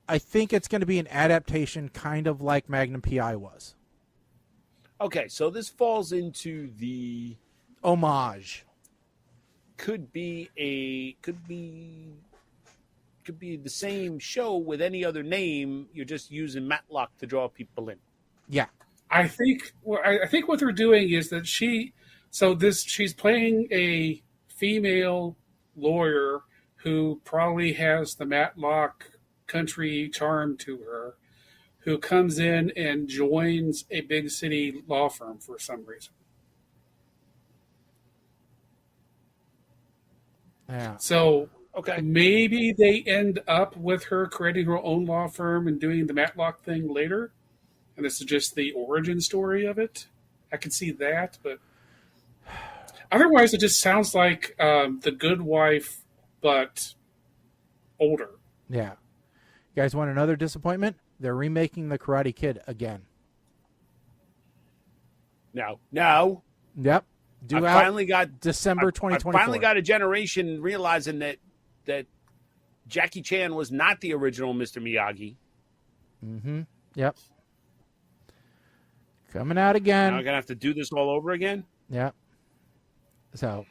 I think it's going to be an adaptation, kind of like Magnum PI was. Okay, so this falls into the homage. Could be the same show with any other name. You're just using Matlock to draw people in. Yeah, I think what they're doing is that she's playing a female lawyer who probably has the Matlock country charm to her, who comes in and joins a big city law firm for some reason. Yeah. So okay, maybe they end up with her creating her own law firm and doing the Matlock thing later, and this is just the origin story of it. I can see that, but otherwise, it just sounds like The Good Wife, but older. Yeah. You guys want another disappointment? They're remaking The Karate Kid again. No. Yep. Finally got December 2024. I finally got a generation realizing that Jackie Chan was not the original Mr. Miyagi. Mm-hmm. Yep. Coming out again. Now I'm gonna have to do this all over again. Yep. So.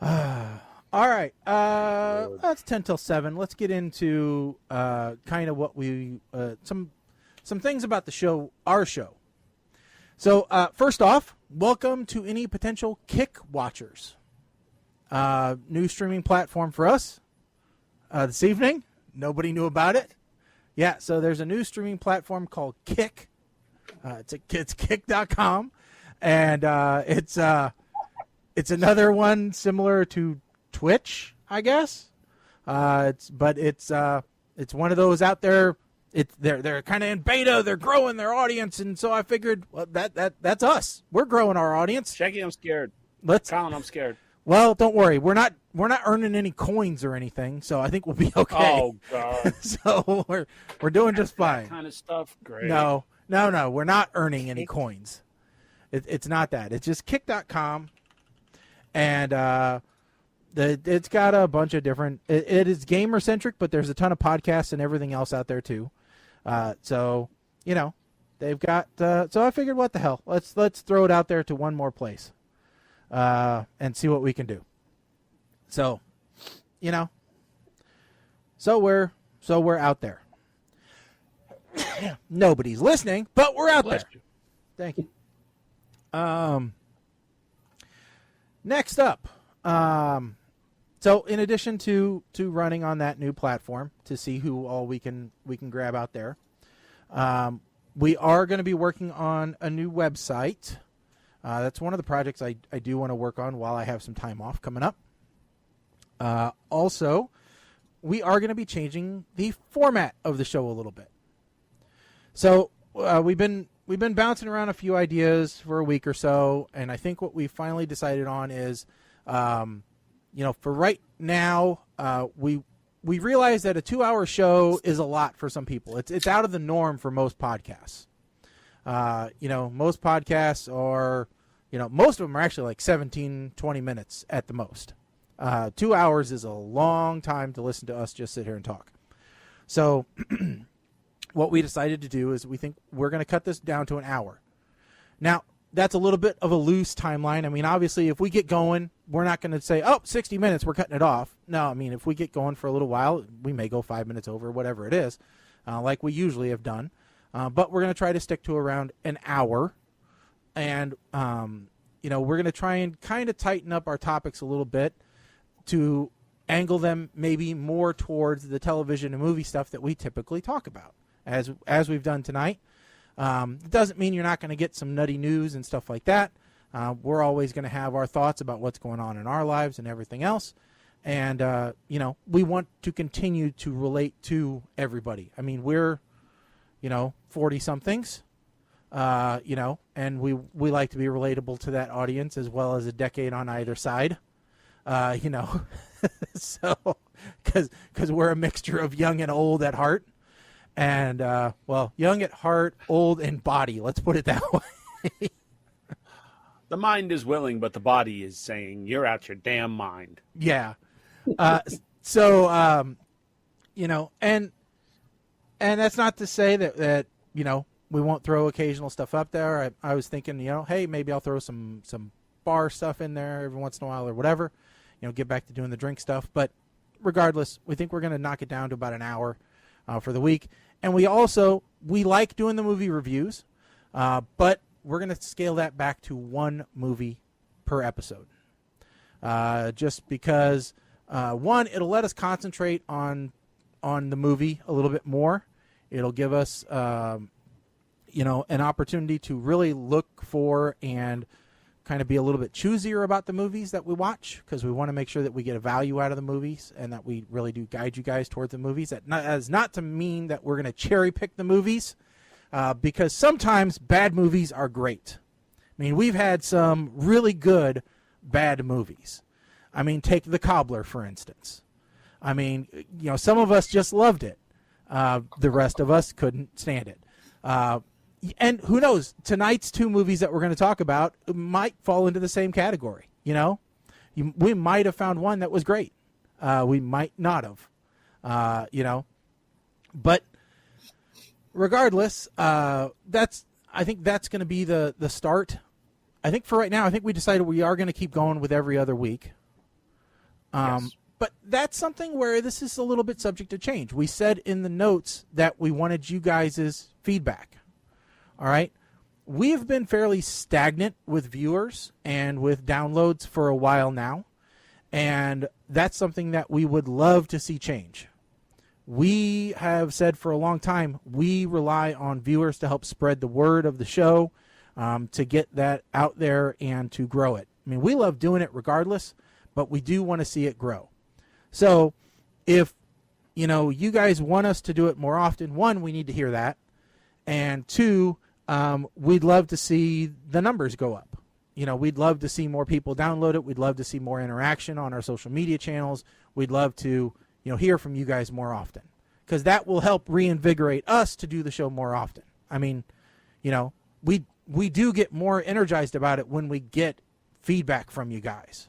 All right. That's 10 till 7. Let's get into kind of what we some things about the show, our show. So first off, welcome to any potential Kick watchers. New streaming platform for us this evening. Nobody knew about it. Yeah, so there's a new streaming platform called Kick. It's kick.com, and it's another one similar to Twitch, I guess. It's one of those out there. They're kind of in beta. They're growing their audience, and so I figured, well, that's us. We're growing our audience. Jackie, I'm scared. Colin, I'm scared. Well, don't worry. We're not earning any coins or anything, so I think we'll be okay. Oh God. So we're doing just fine. That kind of stuff. Great. No. We're not earning any coins. It's not that. It's just kick.com, and it's got a bunch of different. It is gamer centric, but there's a ton of podcasts and everything else out there too. So they've got. So I figured, what the hell? Let's throw it out there to one more place, and see what we can do. So, so we're out there. Nobody's listening, but we're out there. Thank you. Next up, so in addition to running on that new platform to see who all we can grab out there, we are going to be working on a new website. That's one of the projects I do want to work on while I have some time off coming up. Also, we are going to be changing the format of the show a little bit. So we've been bouncing around a few ideas for a week or so, and I think what we finally decided on is, for right now, we we realize that a 2-hour show is a lot for some people. It's out of the norm for most podcasts. Most podcasts are, most of them are actually like 17, 20 minutes at the most. 2 hours is a long time to listen to us just sit here and talk. So what we decided to do is we think we're going to cut this down to an hour. Now, that's a little bit of a loose timeline. I mean, obviously, if we get going, we're not going to say, 60 minutes, we're cutting it off. No, I mean, if we get going for a little while, we may go 5 minutes over, whatever it is, like we usually have done. But we're going to try to stick to around an hour. And, we're going to try and kind of tighten up our topics a little bit to angle them maybe more towards the television and movie stuff that we typically talk about, as we've done tonight. It doesn't mean you're not going to get some nutty news and stuff like that. We're always going to have our thoughts about what's going on in our lives and everything else. And, we want to continue to relate to everybody. I mean, we're, 40-somethings, and we like to be relatable to that audience as well as a decade on either side, so because we're a mixture of young and old at heart. And, young at heart, old in body. Let's put it that way. The mind is willing, but the body is saying, you're out your damn mind. Yeah. And that's not to say that we won't throw occasional stuff up there. I was thinking, hey, maybe I'll throw some bar stuff in there every once in a while or whatever, get back to doing the drink stuff. But regardless, we think we're going to knock it down to about an hour for the week. And we like doing the movie reviews, but we're going to scale that back to one movie per episode. Just because, one, it'll let us concentrate on the movie a little bit more. It'll give us, an opportunity to really look for and kind of be a little bit choosier about the movies that we watch, because we want to make sure that we get a value out of the movies and that we really do guide you guys towards the movies. That is not to mean that we're going to cherry pick the movies, because sometimes bad movies are great. I mean, we've had some really good bad movies. I mean, take The Cobbler, for instance. I mean, some of us just loved it. The rest of us couldn't stand it. And who knows, tonight's two movies that we're going to talk about might fall into the same category. We might have found one that was great. We might not have, But regardless, I think that's going to be the start. I think for right now, I think we decided we are going to keep going with every other week. Yes. But that's something where this is a little bit subject to change. We said in the notes that we wanted you guys' feedback. All right? We've been fairly stagnant with viewers and with downloads for a while now, and that's something that we would love to see change. We have said for a long time we rely on viewers to help spread the word of the show, to get that out there and to grow it. I mean, we love doing it regardless, but we do want to see it grow. So if, you guys want us to do it more often, one, we need to hear that. And two, we'd love to see the numbers go up. We'd love to see more people download it. We'd love to see more interaction on our social media channels. We'd love to, hear from you guys more often, because that will help reinvigorate us to do the show more often. I mean, we do get more energized about it when we get feedback from you guys.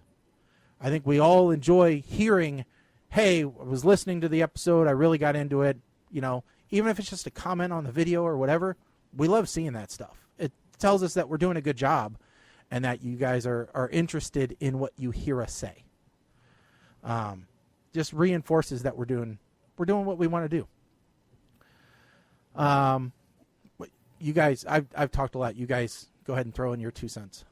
I think we all enjoy hearing, hey, I was listening to the episode, I really got into it. Even if it's just a comment on the video or whatever, we love seeing that stuff. It tells us that we're doing a good job and that you guys are interested in what you hear us say. Just reinforces that we're doing what we want to do. You guys, I've talked a lot. You guys go ahead and throw in your 2 cents.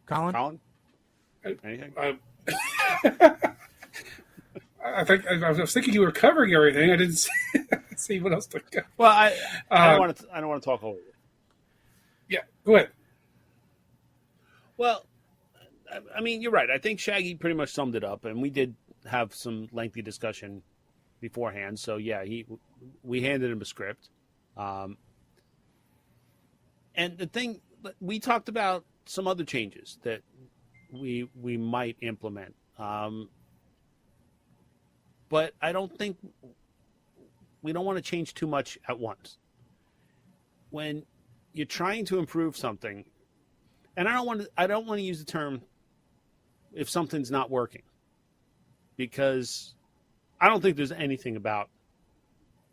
Colin? Anything? I was thinking you were covering everything. I didn't see what else to go. Well, I don't want to talk over you. Yeah, go ahead. Well, I mean, you're right. I think Shaggy pretty much summed it up, and we did have some lengthy discussion beforehand. So yeah, we handed him a script, and the thing we talked about some other changes that we might implement. But I don't think we don't want to change too much at once. When you're trying to improve something, and I don't want to use the term if something's not working, because I don't think there's anything about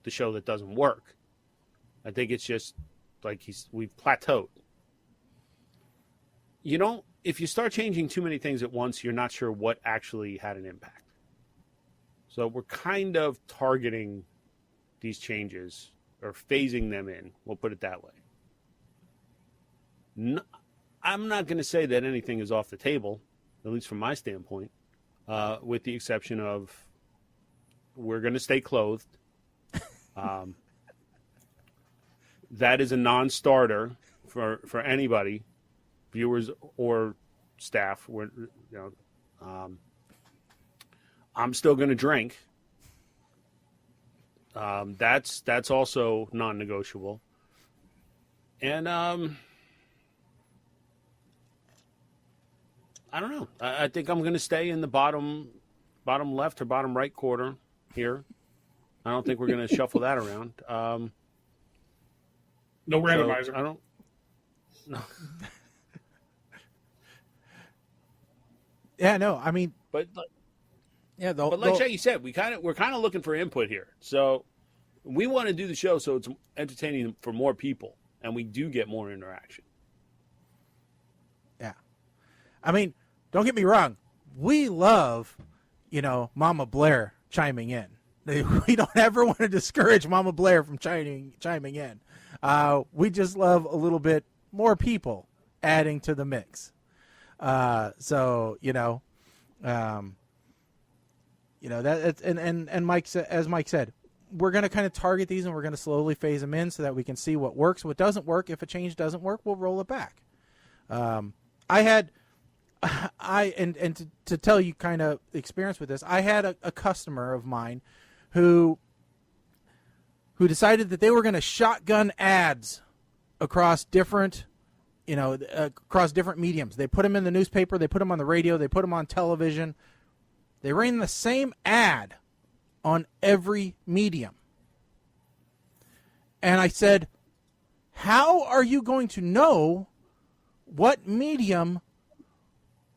the show that doesn't work. I think it's just like we've plateaued. If you start changing too many things at once, you're not sure what actually had an impact. So we're kind of targeting these changes or phasing them in. We'll put it that way. I'm not going to say that anything is off the table, at least from my standpoint, with the exception of we're going to stay clothed. That is a non-starter for anybody, viewers or staff. I'm still going to drink. That's also non-negotiable. And I don't know. I think I'm going to stay in the bottom left or bottom right corner here. I don't think we're going to shuffle that around. No randomizer. I don't. No. Yeah, no. I mean, But but like Shaggy said, we're kind of looking for input here. So we want to do the show so it's entertaining for more people, and we do get more interaction. Yeah, I mean, don't get me wrong. We love, Mama Blair chiming in. We don't ever want to discourage Mama Blair from chiming in. We just love a little bit more people adding to the mix. That and Mike said, as Mike said, we're going to kind of target these and we're going to slowly phase them in so that we can see what works, what doesn't work. If a change doesn't work, we'll roll it back. To tell you kind of experience with this, I had a customer of mine who decided that they were going to shotgun ads across different mediums. They put them in the newspaper, they put them on the radio, they put them on television. They ran the same ad on every medium. And I said, how are you going to know what medium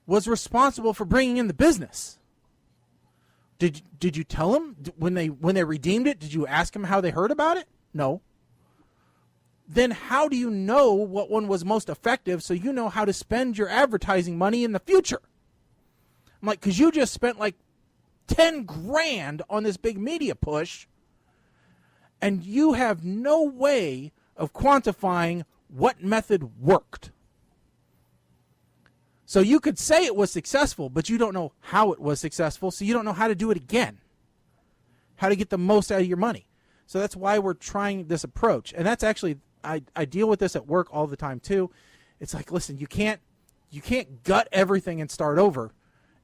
was responsible for bringing in the business? Did you tell them when they redeemed it? Did you ask them how they heard about it? No. Then how do you know what one was most effective so you know how to spend your advertising money in the future? I'm like, because you just spent like 10 grand on this big media push, and you have no way of quantifying what method worked. So you could say it was successful, but you don't know how it was successful, so you don't know how to do it again, how to get the most out of your money. So that's why we're trying this approach. And that's actually, I deal with this at work all the time too. It's like, listen, you can't gut everything and start over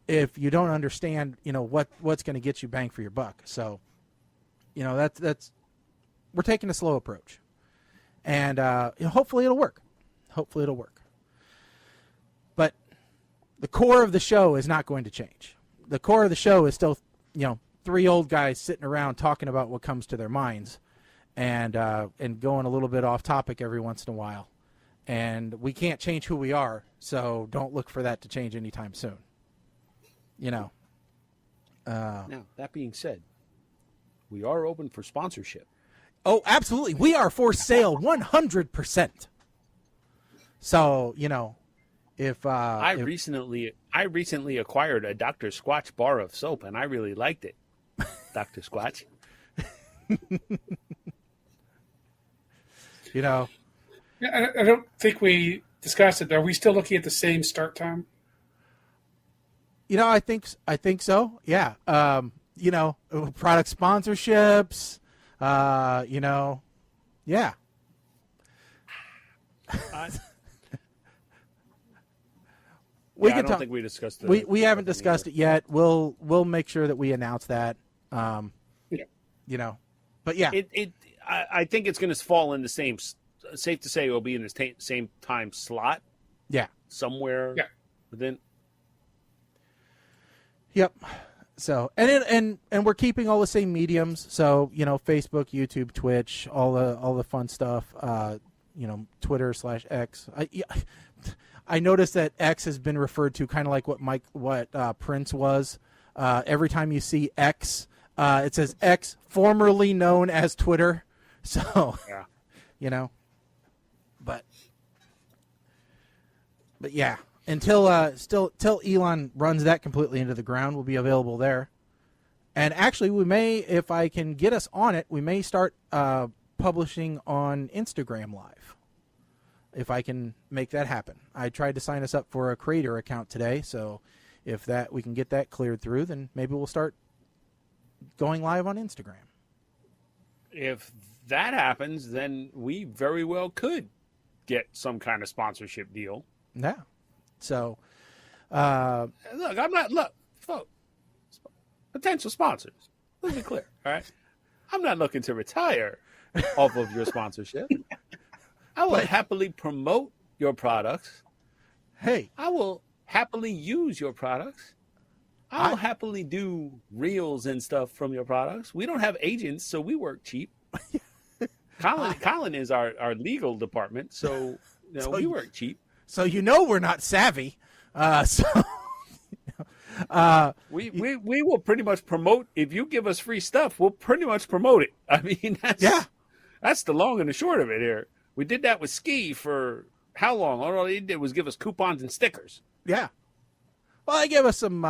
if you don't understand, what's going to get you bang for your buck. So, that's we're taking a slow approach, and hopefully it'll work. But the core of the show is not going to change. The core of the show is still, three old guys sitting around talking about what comes to their minds, and going a little bit off topic every once in a while. And we can't change who we are, so don't look for that to change anytime soon. Now, that being said, we are open for sponsorship. Oh, absolutely. We are for sale 100%. So, if I recently acquired a Dr. Squatch bar of soap, and I really liked it. Dr. Squatch. I don't think we discussed it. Are we still looking at the same start time? I think so. Yeah. Product sponsorships. Yeah. I don't think we discussed it. We haven't discussed it yet. We'll make sure that we announce that. But yeah. I think it's going to fall in the same. Safe to say, it will be in the same time slot. Yeah. Somewhere. Yeah. Within. Yep. So and we're keeping all the same mediums. So Facebook, YouTube, Twitch, all the fun stuff. Twitter/X. I noticed that X has been referred to kind of like what Prince was. Every time you see X, it says X, formerly known as Twitter. So, Yeah. But yeah, until Elon runs that completely into the ground, we'll be available there. And actually, we may, if I can get us on it, we may start publishing on Instagram Live. If I can make that happen. I tried to sign us up for a creator account today, so if we can get that cleared through, then maybe we'll start going live on Instagram. If that happens, then we very well could get some kind of sponsorship deal. Yeah. So, folks, potential sponsors. Let's be clear, all right? I'm not looking to retire off of your sponsorship. I will happily promote your products. Hey. I will happily use your products. I will happily do reels and stuff from your products. We don't have agents, so we work cheap. Colin is our legal department, so we work cheap. So we're not savvy. We will pretty much promote. If you give us free stuff, we'll pretty much promote it. I mean, that's the long and the short of it here. We did that with Ski for how long? All they did was give us coupons and stickers. Yeah. Well, they gave us some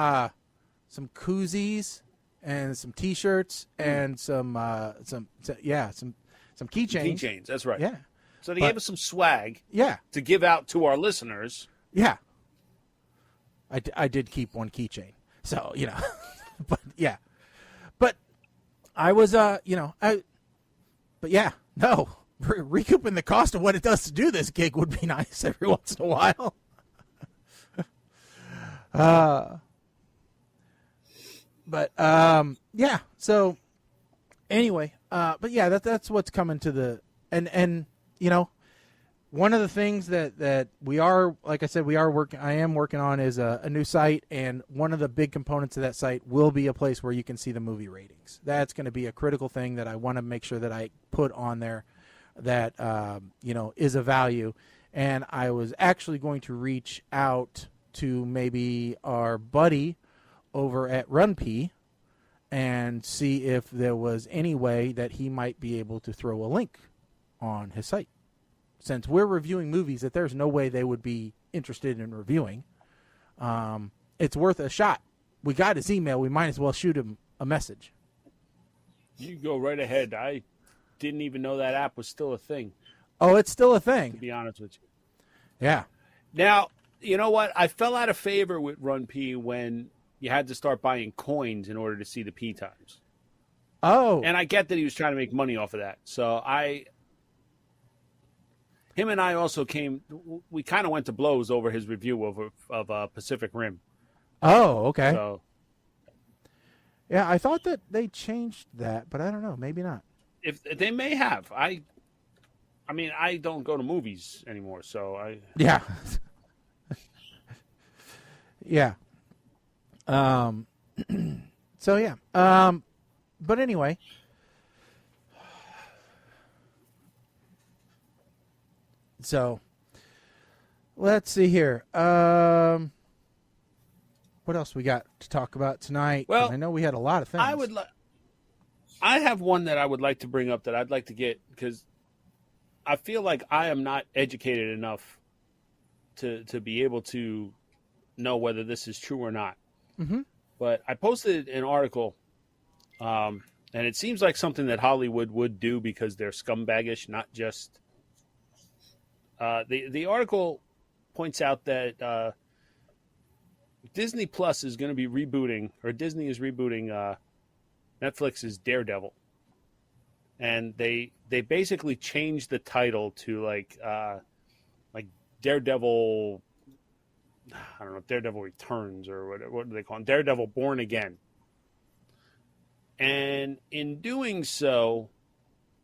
koozies and some T-shirts and some keychains. Keychains, that's right. Yeah. So they gave us some swag. Yeah. To give out to our listeners. Yeah. I did keep one keychain. So, but yeah. But I was recouping the cost of what it does to do this gig would be nice every once in a while. So anyway, but yeah, that's what's coming to the and one of the things that we are, like I said, I am working on is a new site, and one of the big components of that site will be a place where you can see the movie ratings. That's going to be a critical thing that I want to make sure that I put on there that is a value. And I was actually going to reach out to maybe our buddy over at RunP and see if there was any way that he might be able to throw a link on his site. Since we're reviewing movies that there's no way they would be interested in reviewing, it's worth a shot. We got his email. We might as well shoot him a message. You go right ahead. I didn't even know that app was still a thing. Oh, it's still a thing. To be honest with you. Yeah. Now, you know what? I fell out of favor with RunP when you had to start buying coins in order to see the P times. Oh. And I get that he was trying to make money off of that. So him and I also we kind of went to blows over his review of Pacific Rim. Oh, okay. So, yeah, I thought that they changed that, but I don't know. Maybe not. If they may have. I mean, I don't go to movies anymore, so I... Yeah. Yeah. So, yeah. But anyway... So, let's see here. What else we got to talk about tonight? Well, I know we had a lot of things. I have one that I would like to bring up that I'd like to get, because I feel like I am not educated enough to be able to know whether this is true or not. Mm-hmm. But I posted an article, and it seems like something that Hollywood would do because they're scumbaggish, not just... The article points out that Disney Plus is going to be rebooting, or Disney is rebooting Netflix's Daredevil, and they basically changed the title to like Daredevil. I don't know, Daredevil Returns or what do they call it? Daredevil Born Again. And in doing so,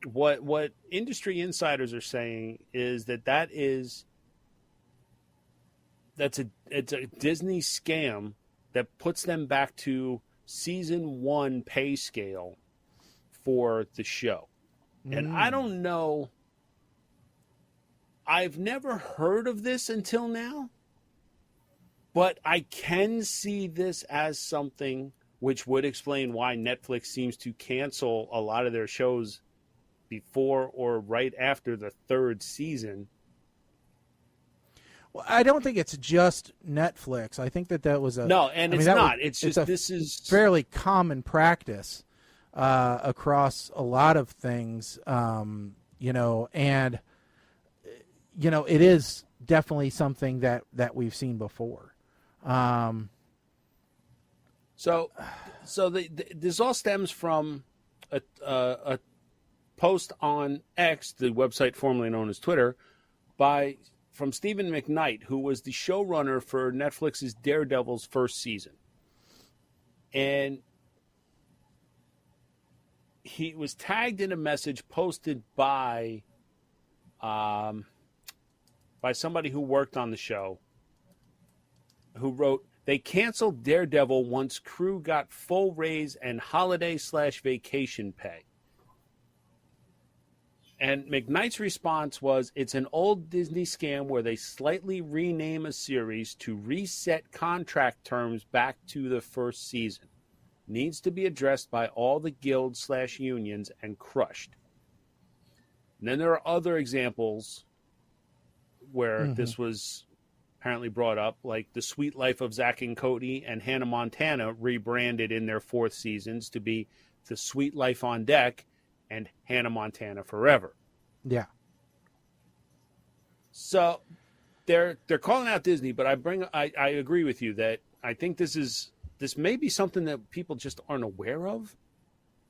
what industry insiders are saying is it's a Disney scam that puts them back to season 1 pay scale for the show. And I don't know, I've never heard of this until now, but I can see this as something which would explain why Netflix seems to cancel a lot of their shows before or right after the 3rd season. Well, I don't think it's just Netflix. I think that was a no, and it's not. It's just this is fairly common practice across a lot of things, and it is definitely something that we've seen before. So this all stems from a post on X, the website formerly known as Twitter, from Stephen McKnight, who was the showrunner for Netflix's Daredevil's first season. And he was tagged in a message posted by somebody who worked on the show, who wrote, "They canceled Daredevil once crew got full raise and holiday/vacation pay." And McKnight's response was, "It's an old Disney scam where they slightly rename a series to reset contract terms back to the first season. Needs to be addressed by all the guilds/unions and crushed." And then there are other examples where this was apparently brought up, like The Sweet Life of Zack and Cody and Hannah Montana rebranded in their 4th seasons to be The Sweet Life on Deck and Hannah Montana Forever. Yeah. So they're calling out Disney, but I agree with you that I think this may be something that people just aren't aware of.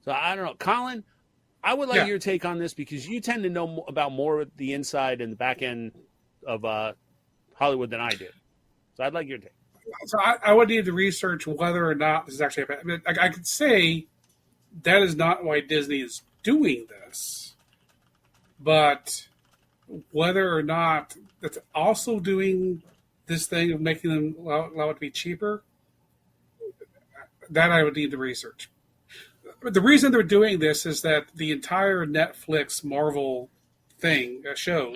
So I don't know, Colin, I would like your take on this because you tend to know about more of the inside and the back end of Hollywood than I do. So I'd like your take. So I would need to research whether or not this is actually happening. I could say that is not why Disney is doing this, but whether or not that's also doing this thing of making them allow it to be cheaper, that I would need to research. But the reason they're doing this is that the entire Netflix Marvel thing, show,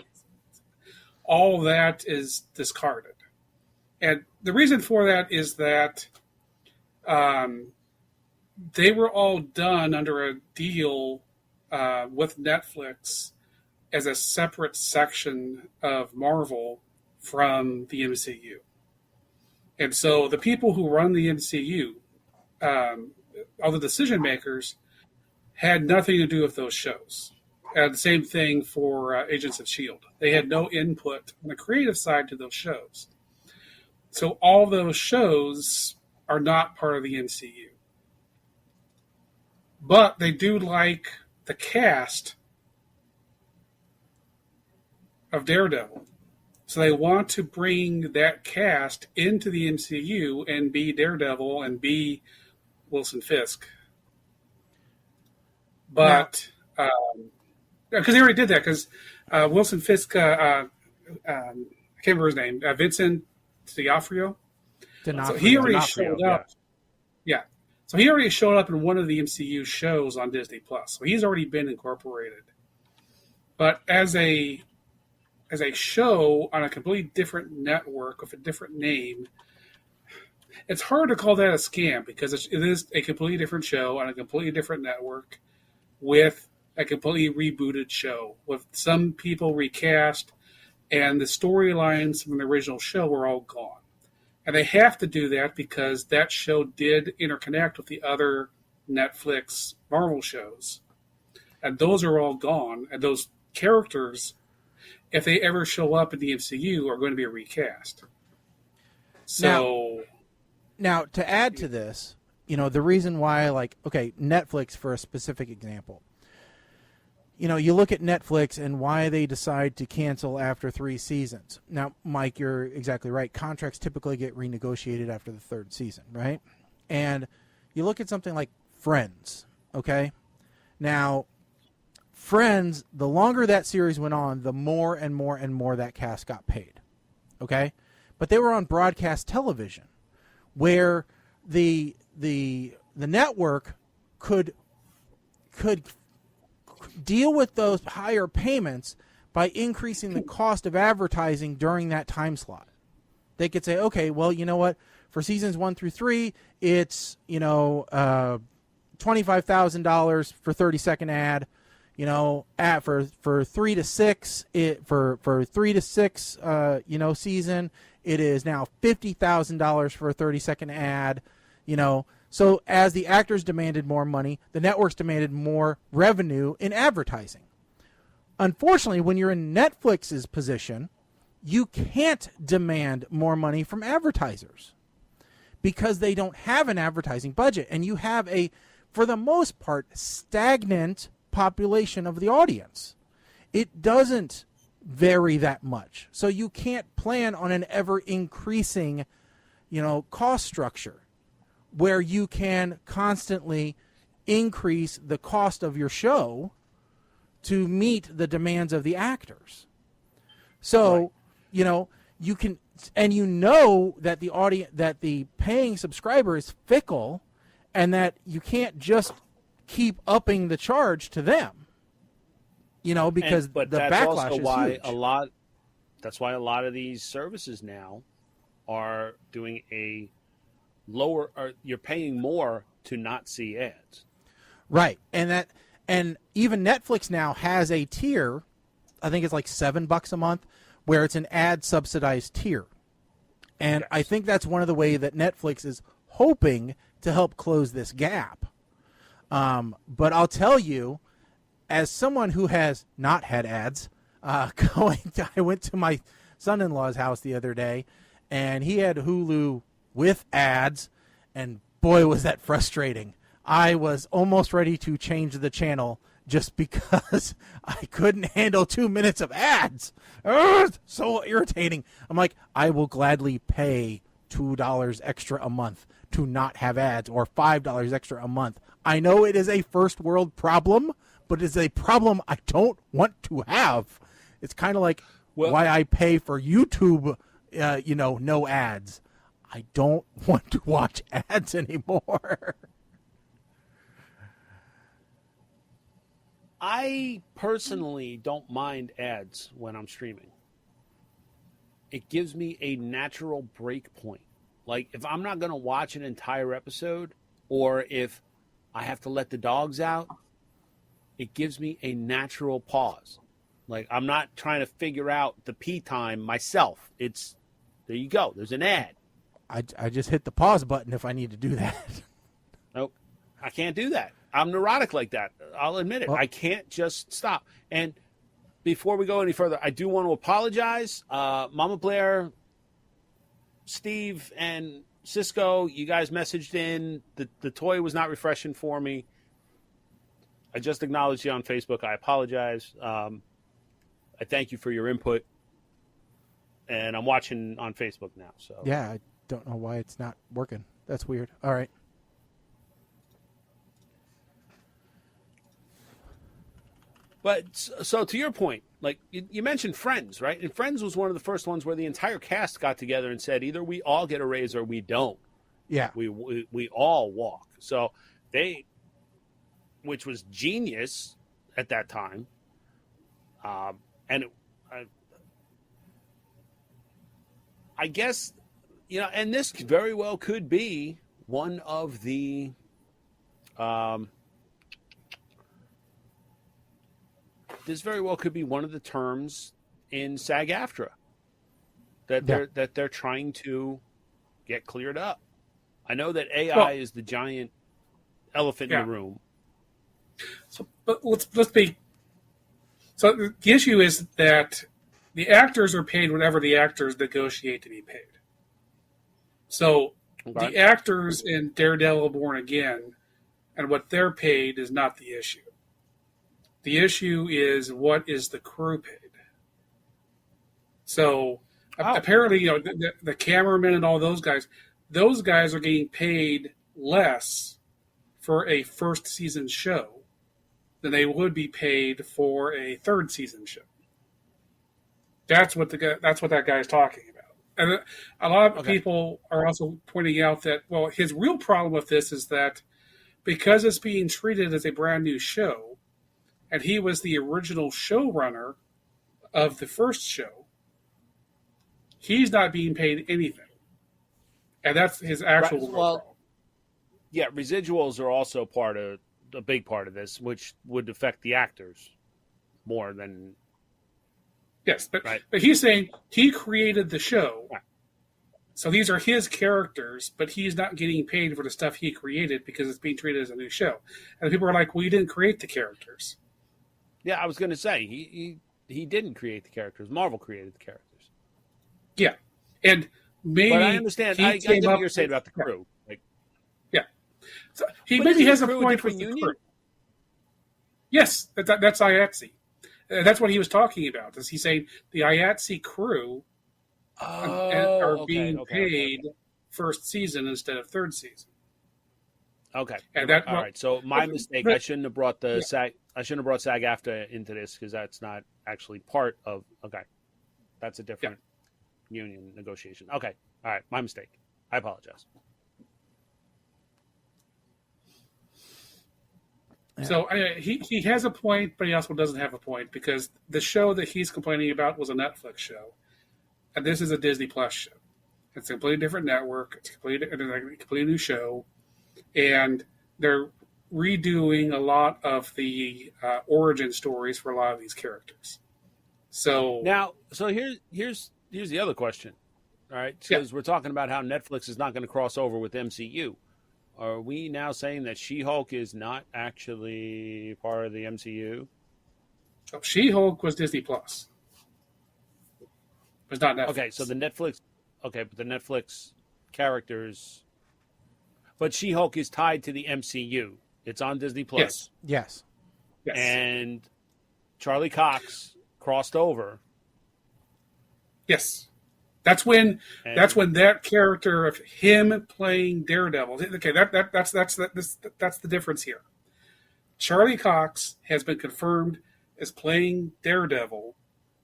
all of that is discarded. And the reason for that is that they were all done under a deal with Netflix as a separate section of Marvel from the MCU. And so the people who run the MCU, all the decision makers, had nothing to do with those shows. And the same thing for Agents of S.H.I.E.L.D. They had no input on the creative side to those shows. So all those shows are not part of the MCU. But they do like the cast of Daredevil. So they want to bring that cast into the MCU and be Daredevil and be Wilson Fisk. But because they already did that, because Wilson Fisk, I can't remember his name, Vincent D'Onofrio. So he already showed up. Yeah. So he already showed up in one of the MCU shows on Disney Plus. So he's already been incorporated. But as a show on a completely different network with a different name, it's hard to call that a scam because it is a completely different show on a completely different network with a completely rebooted show with some people recast, and the storylines from the original show were all gone. And they have to do that because that show did interconnect with the other Netflix Marvel shows. And those are all gone. And those characters, if they ever show up in the MCU, are going to be recast. So now to add to this, the reason why, Netflix, for a specific example, you look at Netflix and why they decide to cancel after 3 seasons. Now, Mike, you're exactly right. Contracts typically get renegotiated after the 3rd season, right? And you look at something like Friends, okay? Now, Friends, the longer that series went on, the more and more and more that cast got paid, okay? But they were on broadcast television, where the network could deal with those higher payments by increasing the cost of advertising during that time slot. They could say, okay, well, you know what? For seasons 1 through 3, it's, $25,000 for 30-second ad. For 3 to 6, for 3 to 6, season, it is now $50,000 for a 30-second ad. So as the actors demanded more money, the networks demanded more revenue in advertising. Unfortunately, when you're in Netflix's position, you can't demand more money from advertisers because they don't have an advertising budget, and you have a, for the most part, stagnant population of the audience. It doesn't vary that much. So you can't plan on an ever-increasing, cost structure where you can constantly increase the cost of your show to meet the demands of the actors. So, right. You can, and that the audience, that the paying subscriber is fickle, and that you can't just keep upping the charge to them, because but the that's backlash also is why huge. That's why a lot of these services now are doing a lower, or you're paying more to not see ads. Right. And even Netflix now has a tier, I think it's like $7 a month, where it's an ad subsidized tier. And Yes. I think that's one of the ways that Netflix is hoping to help close this gap. But I'll tell you, as someone who has not had ads, I went to my son-in-law's house the other day, and he had Hulu with ads, and boy, was that frustrating. I was almost ready to change the channel just because I couldn't handle 2 minutes of ads. Ugh, so irritating. I'm like, I will gladly pay $2 extra a month to not have ads, or $5 extra a month. I know it is a first world problem, but it's a problem I don't want to have. It's kind of like why I pay for YouTube, no ads. I don't want to watch ads anymore. I personally don't mind ads when I'm streaming. It gives me a natural break point. Like, if I'm not going to watch an entire episode, or if I have to let the dogs out, it gives me a natural pause. Like, I'm not trying to figure out the pee time myself. It's, there you go. There's an ad. I just hit the pause button if I need to do that. Nope. I can't do that. I'm neurotic like that. I'll admit it. Well, I can't just stop. And before we go any further, I do want to apologize. Mama Blair, Steve, and Cisco, you guys messaged in. The toy was not refreshing for me. I just acknowledged you on Facebook. I apologize. I thank you for your input. And I'm watching on Facebook now. So yeah, I don't know why it's not working. That's weird. All right. But so to your point, like you mentioned Friends, right? And Friends was one of the first ones where the entire cast got together and said, either we all get a raise or we don't. Yeah. We all walk. So which was genius at that time. And I guess, and this very well could be one of the, this very well could be one of the terms in SAG-AFTRA that they're trying to get cleared up. I know that AI is the giant elephant in the room. So, but let's be. So the issue is that the actors are paid whatever the actors negotiate to be paid. So the actors in Daredevil Born Again and what they're paid is not the issue. The issue is what is the crew paid. So apparently, the cameramen and all those guys are getting paid less for a first season show than they would be paid for a third season show. That's what that guy is talking about. And a lot of people are also pointing out that, well, his real problem with this is that because it's being treated as a brand new show, and he was the original showrunner of the first show, he's not being paid anything. And that's his actual real problem. Yeah, residuals are also a big part of this, which would affect the actors more than... Yes, but he's saying he created the show. Right. So these are his characters, but he's not getting paid for the stuff he created because it's being treated as a new show. And people are like, well, you didn't create the characters. Yeah, I was going to say, he didn't create the characters. Marvel created the characters. Yeah. And maybe... But I understand. I get what you're saying about the crew. Yeah. So he maybe has a point with the union? crew. Yes, that's IATSE. That's what he was talking about. Is he saying the IATSE crew are being paid first season instead of third season? Okay. And all right. So my mistake. I shouldn't have brought SAG. I shouldn't have brought SAG-AFTRA into this because that's not actually part of. Okay, that's a different union negotiation. Okay. All right. My mistake. I apologize. So he has a point, but he also doesn't have a point because the show that he's complaining about was a Netflix show, and this is a Disney Plus show. It's a completely different network. It's a completely new show, and they're redoing a lot of the origin stories for a lot of these characters. So here's the other question. All right, because we're talking about how Netflix is not going to cross over with MCU. Are we now saying that She-Hulk is not actually part of the MCU? So She-Hulk was Disney Plus. It was not Netflix. Okay, so but the Netflix characters, but She-Hulk is tied to the MCU. It's on Disney Plus. Yes. And Charlie Cox crossed over. Yes. That's when that character of him playing Daredevil. Okay, that's the difference here. Charlie Cox has been confirmed as playing Daredevil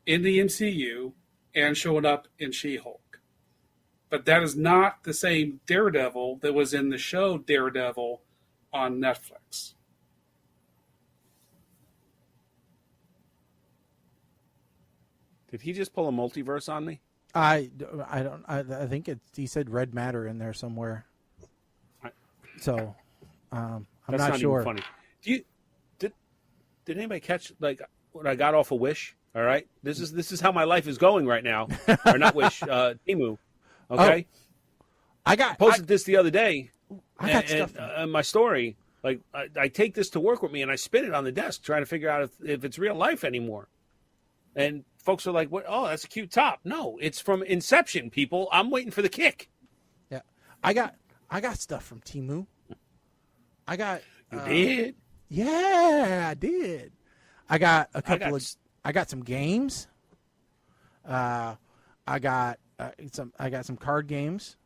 in the MCU and showing up in She-Hulk. But that is not the same Daredevil that was in the show Daredevil on Netflix. Did he just pull a multiverse on me? I think he said red matter in there somewhere. So I'm not sure. Even funny. Did anybody catch when I got off of Wish? All right, this is how my life is going right now, or not Wish, Temu. Okay, I posted this the other day. I got stuff in my story. Like I take this to work with me and I spin it on the desk trying to figure out if it's real life anymore. And folks are like, "What? Oh, that's a cute top." No, it's from Inception, people. I'm waiting for the kick. Yeah, I got stuff from Temu. I got. You did? Yeah, I did. I got a couple I got some games. I got some card games.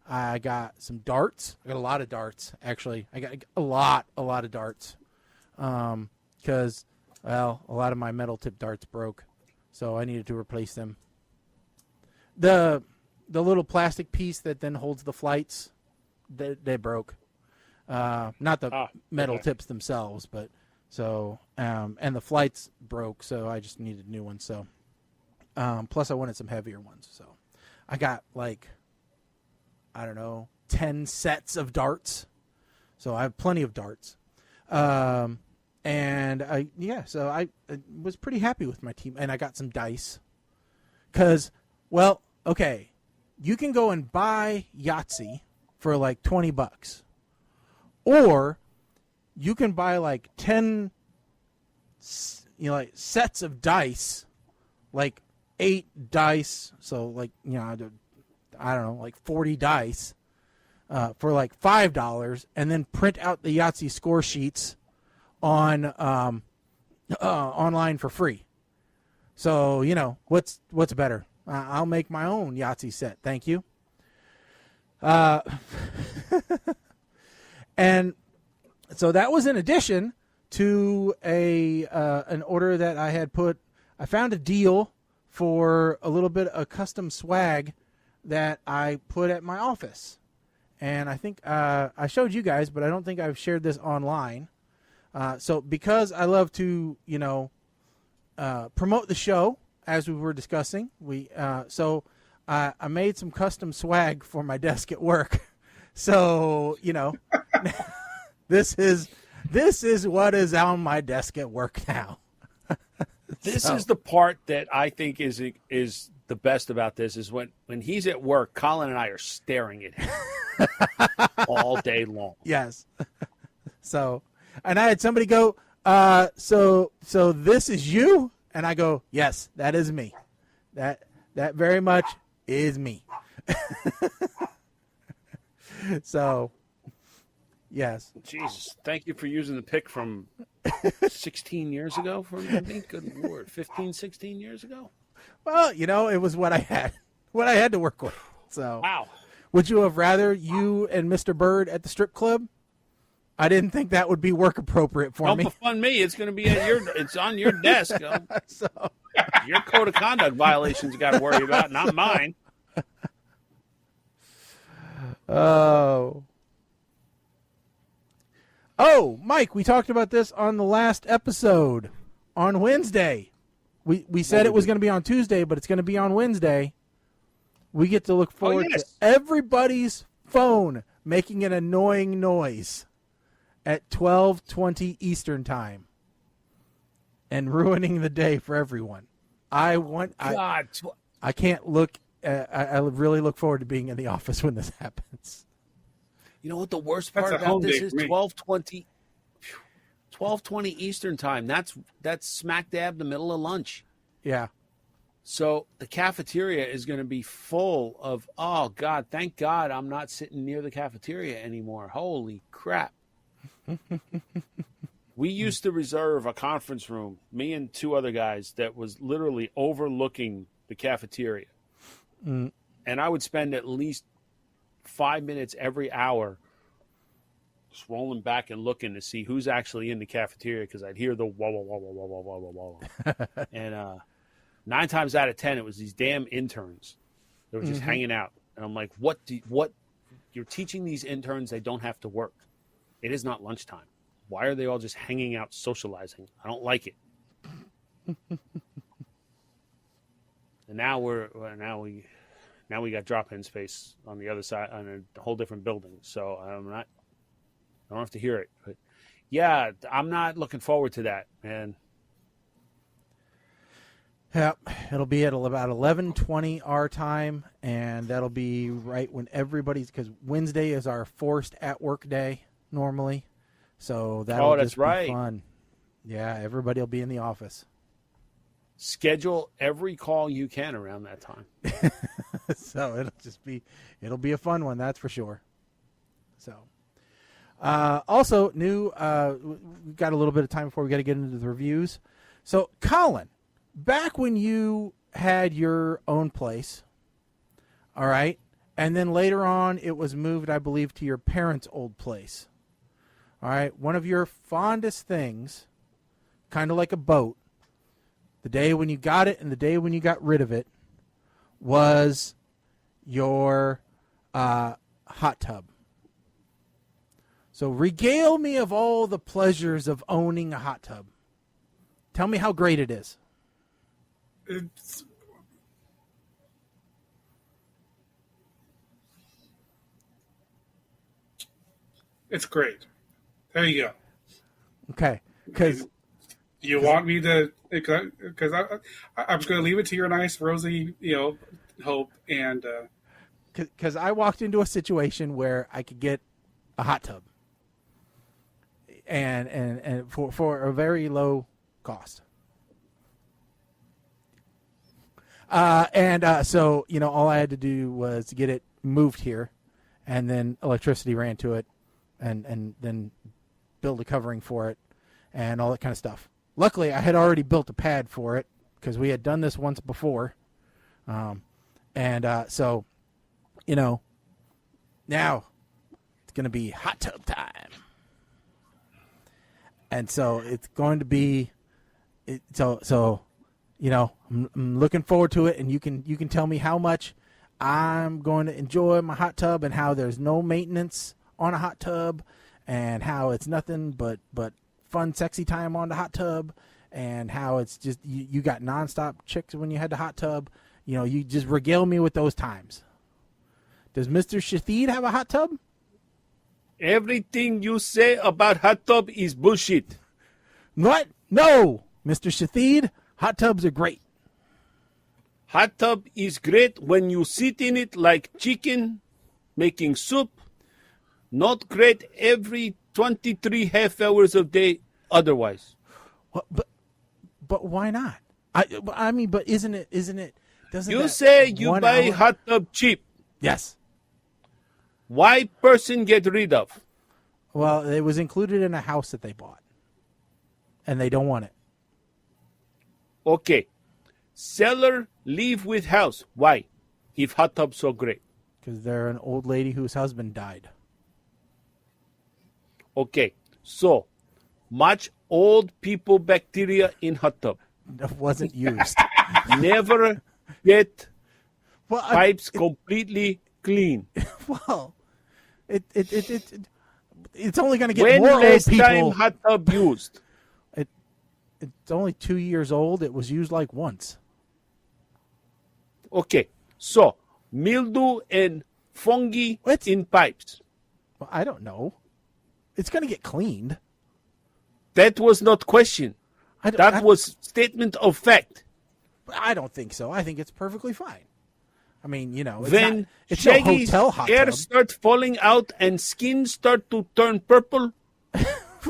I got some darts. I got a lot of darts, actually. I got a lot of darts. Because, a lot of my metal tip darts broke. So I needed to replace them. The little plastic piece that then holds the flights, they broke. Not the metal tips themselves, but so and the flights broke, so I just needed new ones. So plus I wanted some heavier ones. So I got 10 sets of darts. So I have plenty of darts. And I was pretty happy with my team, and I got some dice. Cause, you can go and buy Yahtzee for $20, or you can buy 10, sets of dice, 8 dice. So I don't know, 40 dice, for $5, and then print out the Yahtzee score sheets on online for free. So what's better? I'll make my own Yahtzee set. Thank you. And so that was in addition to an order that I had put. I found a deal for a little bit of custom swag that I put at my office. And I think I showed you guys, but I don't think I've shared this online. So because I love to, promote the show, as we were discussing, I made some custom swag for my desk at work. So, this is what is on my desk at work now. This is the part that I think is the best about this is when he's at work, Colin and I are staring at him all day long. Yes. So, and I had somebody go, so this is you? And I go, yes, that is me. That very much is me. So, yes. Jesus, thank you for using the pic from 16 years ago for me. Good Lord, 15, 16 years ago? Well, it was what I had to work with. So, wow. Would you have rather you and Mr. Bird at the strip club? I didn't think that would be work appropriate for me. Don't fund me. It's going to be it's on your desk. So. Your code of conduct violations you got to worry about, not mine. Oh, Mike, we talked about this on the last episode on Wednesday. We said it was going to be on Tuesday, but it's going to be on Wednesday. We get to look forward to everybody's phone making an annoying noise at 12:20 Eastern Time and ruining the day for everyone. I can't look. I really look forward to being in the office when this happens. You know what the worst part about this is? 12:20 Eastern Time. That's smack dab the middle of lunch. Yeah. So the cafeteria is going to be full of, oh, God, thank God I'm not sitting near the cafeteria anymore. Holy crap. We used to reserve a conference room, me and two other guys, that was literally overlooking the cafeteria. Mm. And I would spend at least 5 minutes every hour just rolling back and looking to see who's actually in the cafeteria because I'd hear the wah, wah, wah, wah, wah, wah, wah, wah. And 9 times out of 10, it was these damn interns that were just hanging out. And I'm like, what you're teaching these interns they don't have to work. It is not lunchtime. Why are they all just hanging out socializing? I don't like it. And now we got drop-in space on the other side on a whole different building. So I don't have to hear it. But yeah, I'm not looking forward to that, man. Yep, it'll be at about 11:20 our time, and that'll be right when because Wednesday is our forced at-work day normally, so that'll just be fun. Yeah, everybody will be in the office. Schedule every call you can around that time. So it'll be a fun one, that's for sure. So, also new, we've got a little bit of time before we got to get into the reviews. So, Colin, back when you had your own place, all right, and then later on it was moved, I believe, to your parents' old place. All right, one of your fondest things, kind of like a boat, the day when you got it and the day when you got rid of it, was your hot tub. So regale me of all the pleasures of owning a hot tub. Tell me how great it is. It's great. There you go. Okay, because you want me to, because I'm going to leave it to your nice, rosy, hope, and because I walked into a situation where I could get a hot tub, and for a very low cost. So, all I had to do was get it moved here, and then electricity ran to it, and then build a covering for it, and all that kind of stuff. Luckily, I had already built a pad for it, because we had done this once before. So, now it's going to be hot tub time. And so it's going to be, I'm looking forward to it, and you can tell me how much I'm going to enjoy my hot tub and how there's no maintenance on a hot tub and how it's nothing but fun, sexy time on the hot tub and how it's just you got nonstop chicks when you had the hot tub. You know, you just regale me with those times. Does Mr. Shathid have a hot tub? Everything you say about hot tub is bullshit. What? No, Mr. Shathid, hot tubs are great. Hot tub is great when you sit in it like chicken making soup. Not great every 23 half hours a day otherwise. Well, but why not? I mean, but isn't it? Doesn't You that say you 1 buy hour- hot tub cheap. Yes. Why person get rid of? Well, it was included in a house that they bought, and they don't want it. Okay. Seller leave with house. Why? If hot tub so great. Because they're an old lady whose husband died. Okay. So much old people bacteria in hot tub. That wasn't used. Never get Well, pipes completely clean. well, it's only going to get When more old last people. time hot tub used? It's only 2 years old. It was used like once. Okay. So mildew and fungi What? in pipes. Well, I don't know. It's going to get cleaned. That was not question. That was statement of fact. I don't think so. I think it's perfectly fine. I mean, you know, it's When not, it's no Shaggy's hotel hot hair tub. start falling out and skin start to turn purple,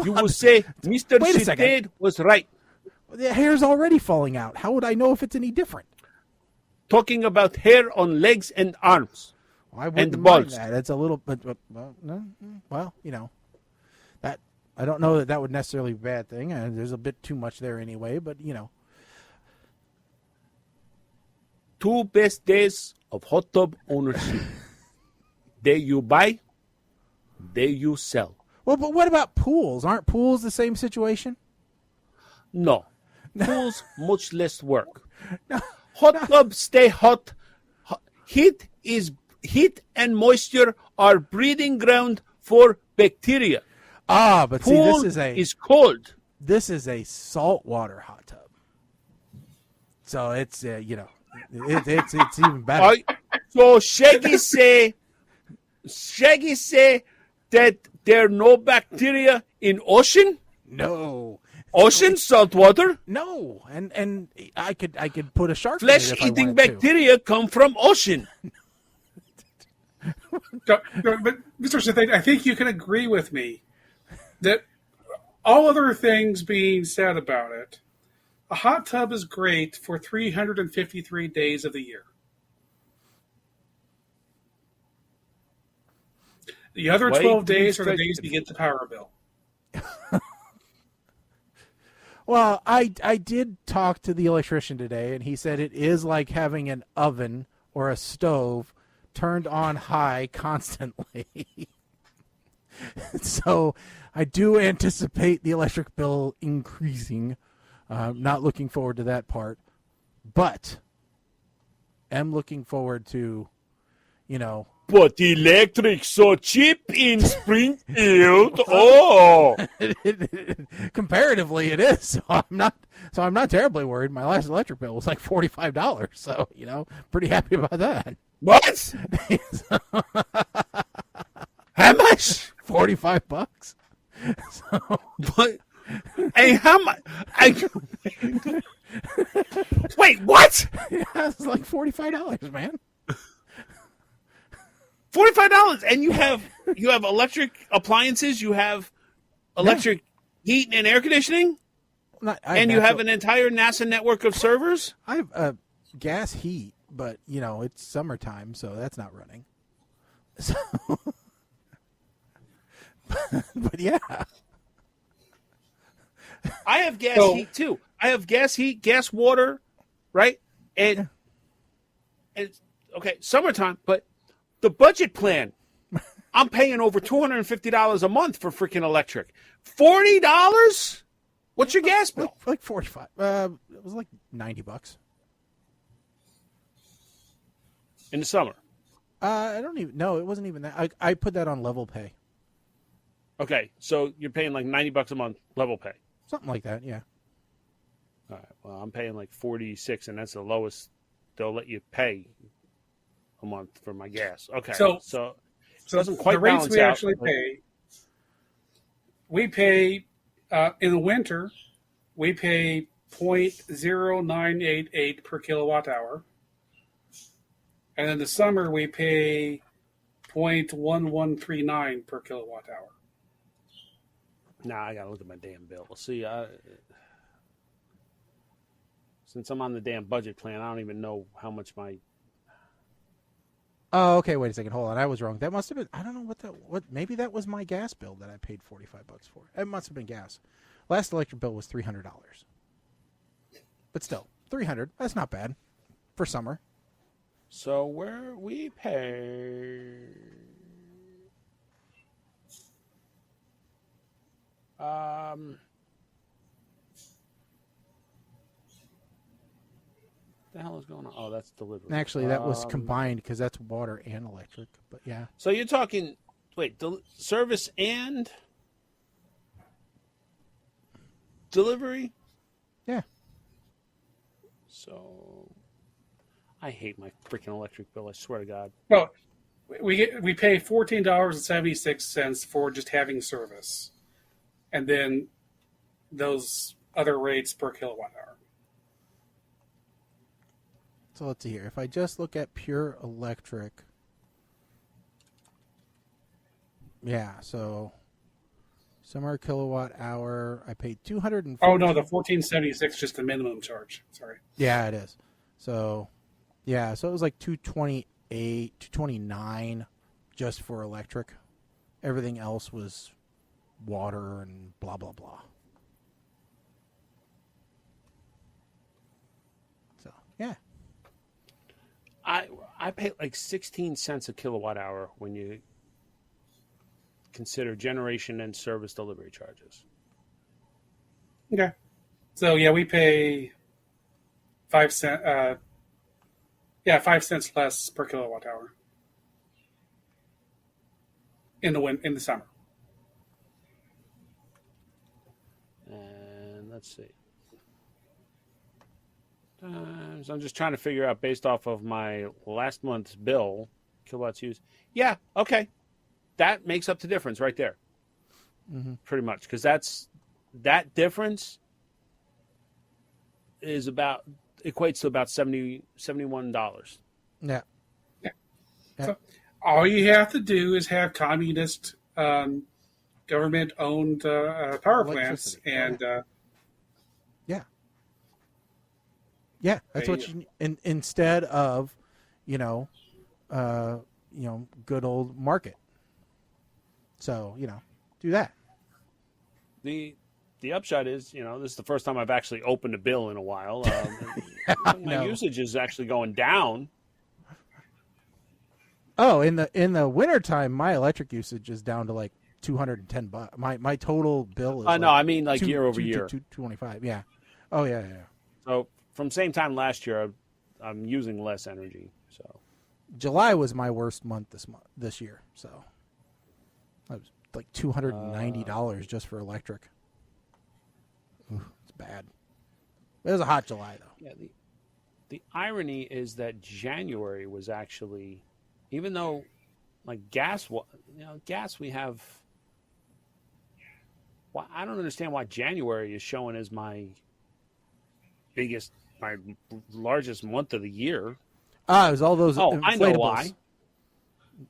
you will say Mr. Wait a second. Shadid was right. The hair's already falling out. How would I know if it's any different? Talking about hair on legs and arms. I wouldn't And mind balls. that. It's a little, but well, no, well, you know, that I don't know that would necessarily be a bad thing. There's a bit too much there anyway, but you know. 2 best days of hot tub ownership. Day you buy, day you sell. Well, but what about pools? Aren't pools the same situation? No. Pools, much less work. Hot tubs stay hot. Heat and moisture are breeding ground for bacteria. Ah, but see, Pool this is cold. is a saltwater hot tub, so it's you know, it's even better. So Shaggy say that there are no bacteria in ocean? No, Ocean salt water? no, and I could put a shark in it if I Flesh-eating wanted to. bacteria come from ocean. No, but Mr. Shathid, I think you can agree with me that all other things being said about it, a hot tub is great for 353 days of the year. The other Why 12 do you days are the expect- days you get the power bill. Well, I did talk to the electrician today, and he said it is like having an oven or a stove turned on high constantly. So I do anticipate the electric bill increasing. Not looking forward to that part, but am looking forward to, you know, But electric so cheap in Springfield. Oh, comparatively it is. So I'm not terribly worried. My last electric bill was like $45, so you know, pretty happy about that. what? How much? $45. So What? Hey, how much? Wait, what? yeah, it's like $45, man. $45, and you have electric appliances. You have electric heat and air conditioning, and you have an entire NASA network of servers. I have gas heat, but you know it's summertime, so that's not running. So, but yeah, I have gas So- heat too. I have gas heat, gas water, right? And it's okay, summertime, but the budget plan, I'm paying over $250 a month for freaking electric. $40? What's your gas bill? like 45. It was like $90 In the summer. I don't even. No, it wasn't even that. I put that on level pay, Okay, so you're paying like $90 a month level pay. something like that. Yeah. All right. Well, I'm paying like 46, and that's the lowest they'll let you pay a month for my gas. Okay. So it doesn't quite the rates balance we out, actually but- pay, we pay in the winter, we pay 0.0988 per kilowatt hour, and in the summer we pay 0.1139 per kilowatt hour. Nah, I gotta look at my damn bill. See, since I'm on the damn budget plan, I don't even know how much my. Oh, okay. Wait a second. Hold on. I was wrong. That must have been. I don't know what. Maybe that was my gas bill that I paid $45 for. It must have been gas. Last electric bill was $300. But still, $300. That's not bad for summer. So where we pay. The hell is going on? Oh, that's delivery. Actually, that was combined because that's water and electric. But yeah. So you're talking, service and delivery? Yeah. So I hate my freaking electric bill. I swear to God. Well, we pay $14.76 for just having service, and then those other rates per kilowatt hour. So let's see here. If I just look at pure electric, yeah. So summer kilowatt hour, I paid 240. Oh no, the $14.76 just the minimum charge. Sorry. Yeah, it is. So yeah, so it was like 228, 229 just for electric. Everything else was water and blah blah blah. So yeah. I pay like 16 cents a kilowatt hour when you consider generation and service delivery charges. Okay. So yeah, we pay 5 cents. 5 cents less per kilowatt hour in the summer. And let's see. So I'm just trying to figure out based off of my last month's bill, kilowatts used. Yeah, okay. That makes up the difference right there. Mm-hmm. Pretty much. Because that difference is equates to about $71. Yeah. Yeah. So all you have to do is have communist government-owned power plants, and yeah, that's what you. Instead of, good old market. So do that. The upshot is, this is the first time I've actually opened a bill in a while. My usage is actually going down. Oh, in the wintertime, my electric usage is down to like $210. My total bill is. No, I mean like year over year. 225. Yeah. Oh yeah. So from same time last year, I'm using less energy. So July was my worst month this year. So I was like $290 just for electric. Ooh, it's bad. It was a hot July though. yeah, the irony is that January was actually, even though like gas we have. Well, I don't understand why January is showing as my largest month of the year. It was all those. Oh, I know inflatables. why.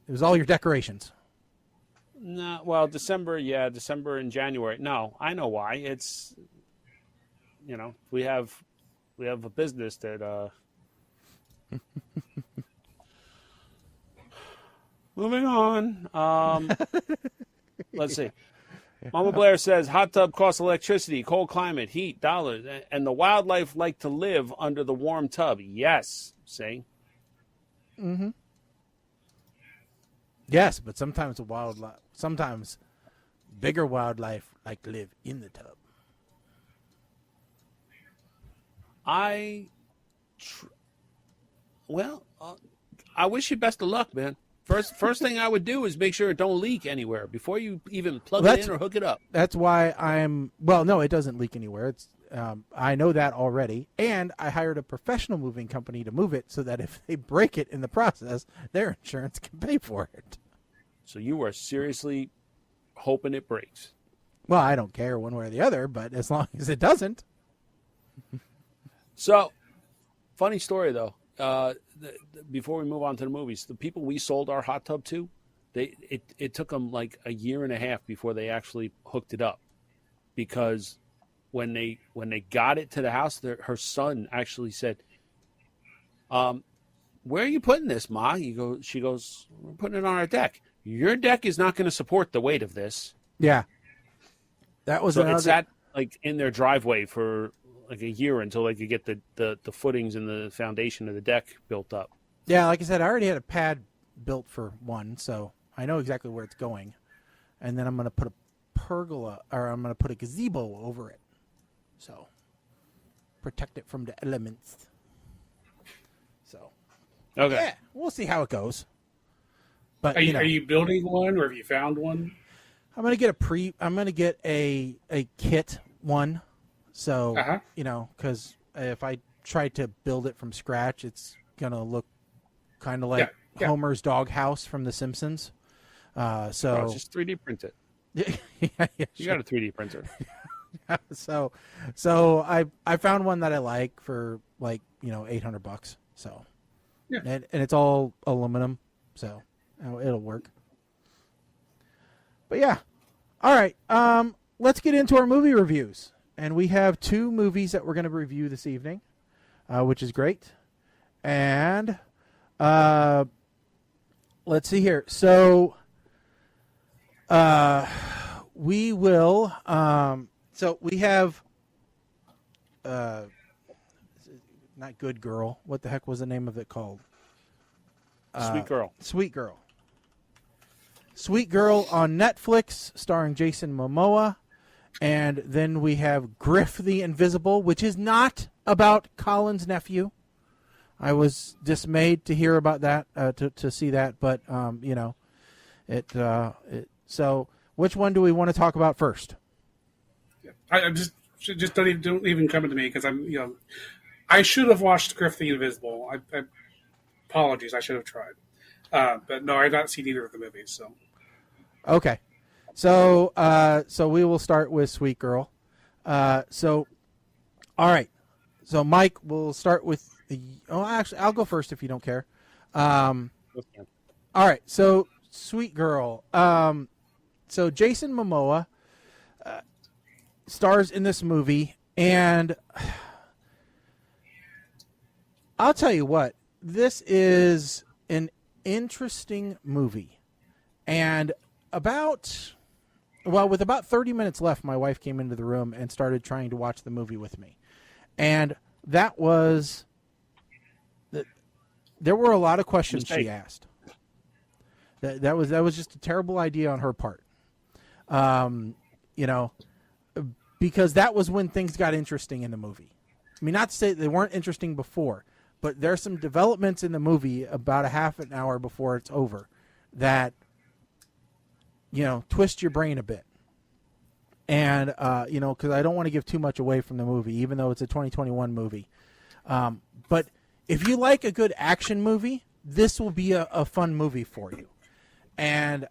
It was all your decorations. No, well, December and January. No, I know why. It's, we have a business that. Moving on. Let's see. Mama Blair says hot tub costs electricity, cold climate, heat, dollars, and the wildlife like to live under the warm tub. Yes, see. Mm-hmm. Yes, but sometimes bigger wildlife like to live in the tub. I wish you best of luck, man. First thing I would do is make sure it don't leak anywhere before you even plug it in or hook it up. That's why no, it doesn't leak anywhere. It's I know that already, and I hired a professional moving company to move it so that if they break it in the process, their insurance can pay for it. So you are seriously hoping it breaks. Well, I don't care one way or the other, but as long as it doesn't. So, funny story though. Before we move on to the movies, the people we sold our hot tub to, it took them like a year and a half before they actually hooked it up, because when they got it to the house, her son actually said, "Where are you putting this, Ma?" She goes, "We're putting it on our deck. Your deck is not going to support the weight of this." Yeah, that was It sat like in their driveway for like a year until they could get the footings and the foundation of the deck built up. Yeah, like I said, I already had a pad built for one, so I know exactly where it's going. And then I'm going to put a pergola, or I'm going to put a gazebo over it. So, protect it from the elements. So, Okay. yeah, we'll see how it goes. But Are you building one, or have you found one? I'm going to get a kit one. So, because if I try to build it from scratch, it's going to look kind of like Homer's doghouse from The Simpsons. Just 3D print it. Yeah, You got a 3D printer. So I found one that I like for like, $800. So, and it's all aluminum, so it'll work. But yeah, all right. Let's get into our movie reviews. And we have 2 movies that we're going to review this evening, which is great. And let's see here. So we will. So we have. Not Good Girl. What the heck was the name of it called? Sweet Girl. Sweet Girl. Sweet Girl on Netflix, starring Jason Momoa. And then we have Griff the Invisible, which is not about Colin's nephew. I was dismayed to hear about that, to see that, but So, which one do we want to talk about first? I just don't even come to me, because I should have watched Griff the Invisible. I apologies, I should have tried, but no, I've not seen either of the movies. So, okay. So we will start with Sweet Girl. All right. So Mike, we'll start with. Actually, I'll go first if you don't care. All right. So Sweet Girl. So Jason Momoa stars in this movie, and I'll tell you what, this is an interesting movie, and with about 30 minutes left, my wife came into the room and started trying to watch the movie with me. And there were a lot of questions she asked. That was just a terrible idea on her part. Because that was when things got interesting in the movie. I mean, not to say they weren't interesting before, but there's some developments in the movie about a half an hour before it's over that twist your brain a bit. And, because I don't want to give too much away from the movie, even though it's a 2021 movie. But if you like a good action movie, this will be a fun movie for you. And,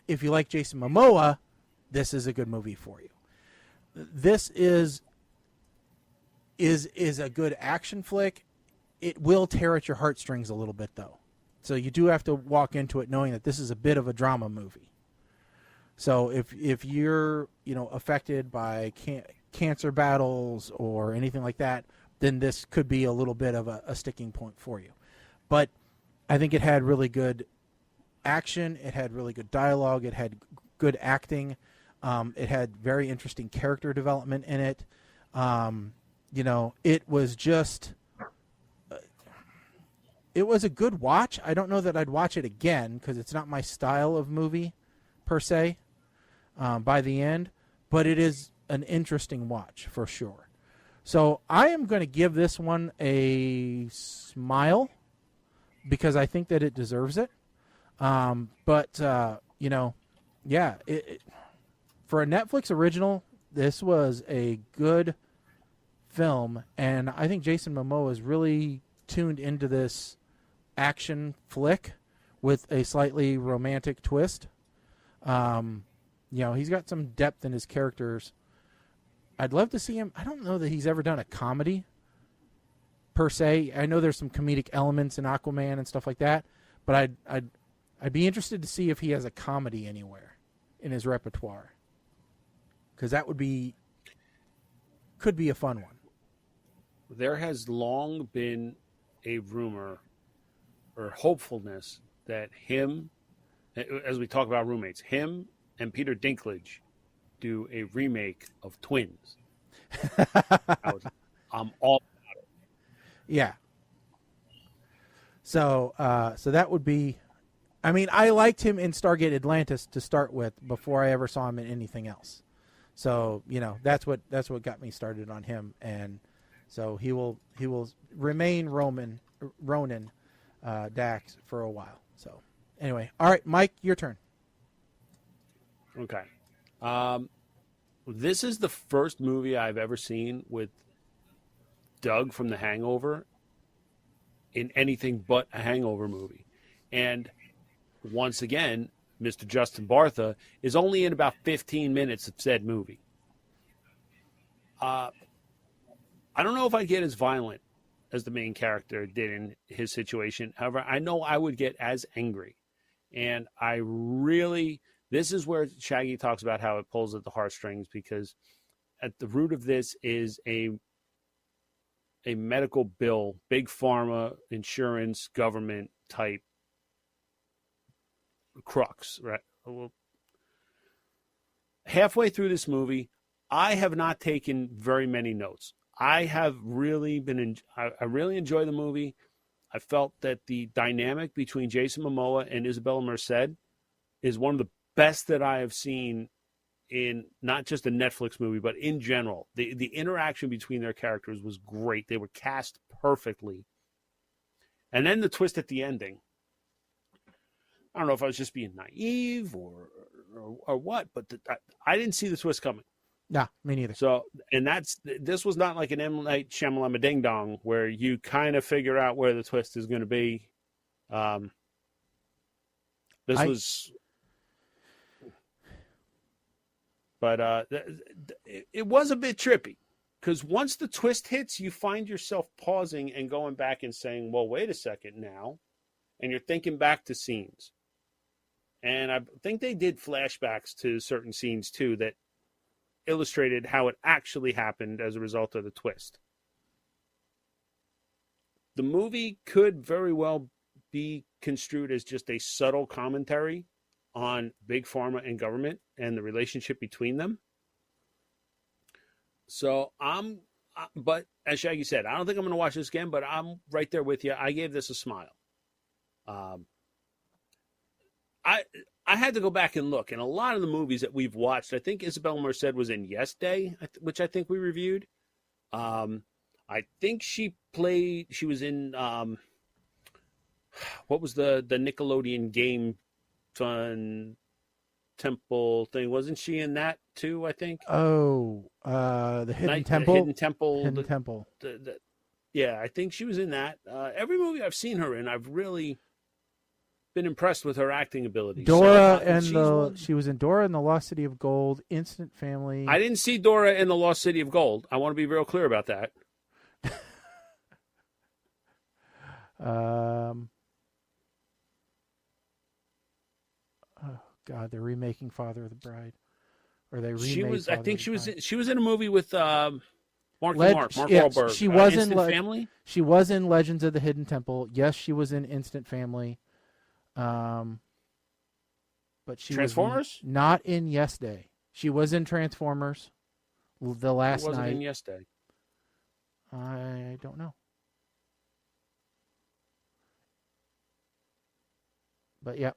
if you like Jason Momoa, this is a good movie for you. This is a good action flick. It will tear at your heartstrings a little bit, though. So you do have to walk into it knowing that this is a bit of a drama movie. So if you're affected by cancer battles or anything like that, then this could be a little bit of a sticking point for you. But I think it had really good action. It had really good dialogue. It had good acting. It had very interesting character development in it. It was just. It was a good watch. I don't know that I'd watch it again because it's not my style of movie per se by the end, but it is an interesting watch for sure. So I am going to give this one a smile. because I think that it deserves it. But yeah, for a Netflix original, this was a good film, and I think Jason Momoa is really tuned into this action flick with a slightly romantic twist. He's got some depth in his characters. I'd love to see him. I don't know that he's ever done a comedy per se. I know there's some comedic elements in Aquaman and stuff like that, but I'd be interested to see if he has a comedy anywhere in his repertoire, because that could be a fun one. There has long been a rumor or hopefulness that him, as we talk about roommates, him and Peter Dinklage do a remake of Twins. I'm all about it. Yeah. So that would be. I mean, I liked him in Stargate Atlantis to start with before I ever saw him in anything else. So that's what got me started on him, and so he will remain Ronan Dax for a while. So anyway, all right, Mike, your turn. Okay. This is the first movie I've ever seen with Doug from The Hangover in anything but a Hangover movie. And once again, Mr. Justin Bartha is only in about 15 minutes of said movie. I don't know if I'd get as violent as the main character did in his situation. However, I know I would get as angry. And this is where Shaggy talks about how it pulls at the heartstrings, because at the root of this is a medical bill, big pharma, insurance, government type crux, right? Well, halfway through this movie, I have not taken very many notes. I have really I really enjoy the movie. I felt that the dynamic between Jason Momoa and Isabella Merced is one of the best that I have seen in not just a Netflix movie, but in general. The interaction between their characters was great. They were cast perfectly. And then the twist at the ending. I don't know if I was just being naive or what, but I didn't see the twist coming. Nah, me neither. So, and this was not like an M. Night Shyamalan ding dong where you kind of figure out where the twist is going to be. But it was a bit trippy, because once the twist hits, you find yourself pausing and going back and saying, well, wait a second now. And you're thinking back to scenes. And I think they did flashbacks to certain scenes too that illustrated how it actually happened as a result of the twist. The movie could very well be construed as just a subtle commentary on big pharma and government and the relationship between them. So but as Shaggy said, I don't think I'm going to watch this again, but I'm right there with you. I gave this a smile. I had to go back and look, and a lot of the movies that we've watched, I think Isabella Merced was in Yes Day, which I think we reviewed. I think she was in, what was the Nickelodeon game fun temple thing? Wasn't she in that too, I think? Oh, the Hidden Temple? The Hidden Temple. Hidden Temple. Yeah, I think she was in that. Every movie I've seen her in, I've really been impressed with her acting ability. She was in Dora and the Lost City of Gold, Instant Family. I didn't see Dora in the Lost City of Gold. I want to be real clear about that. Oh God, they're remaking Father of the Bride, or they remade. She was in a movie with Mark Wahlberg. She was in Family. She was in Legends of the Hidden Temple. Yes, she was in Instant Family. But she Transformers? was not in Yes Day. She was in Transformers. The Last wasn't Night. in Yes Day. I don't know. But yep.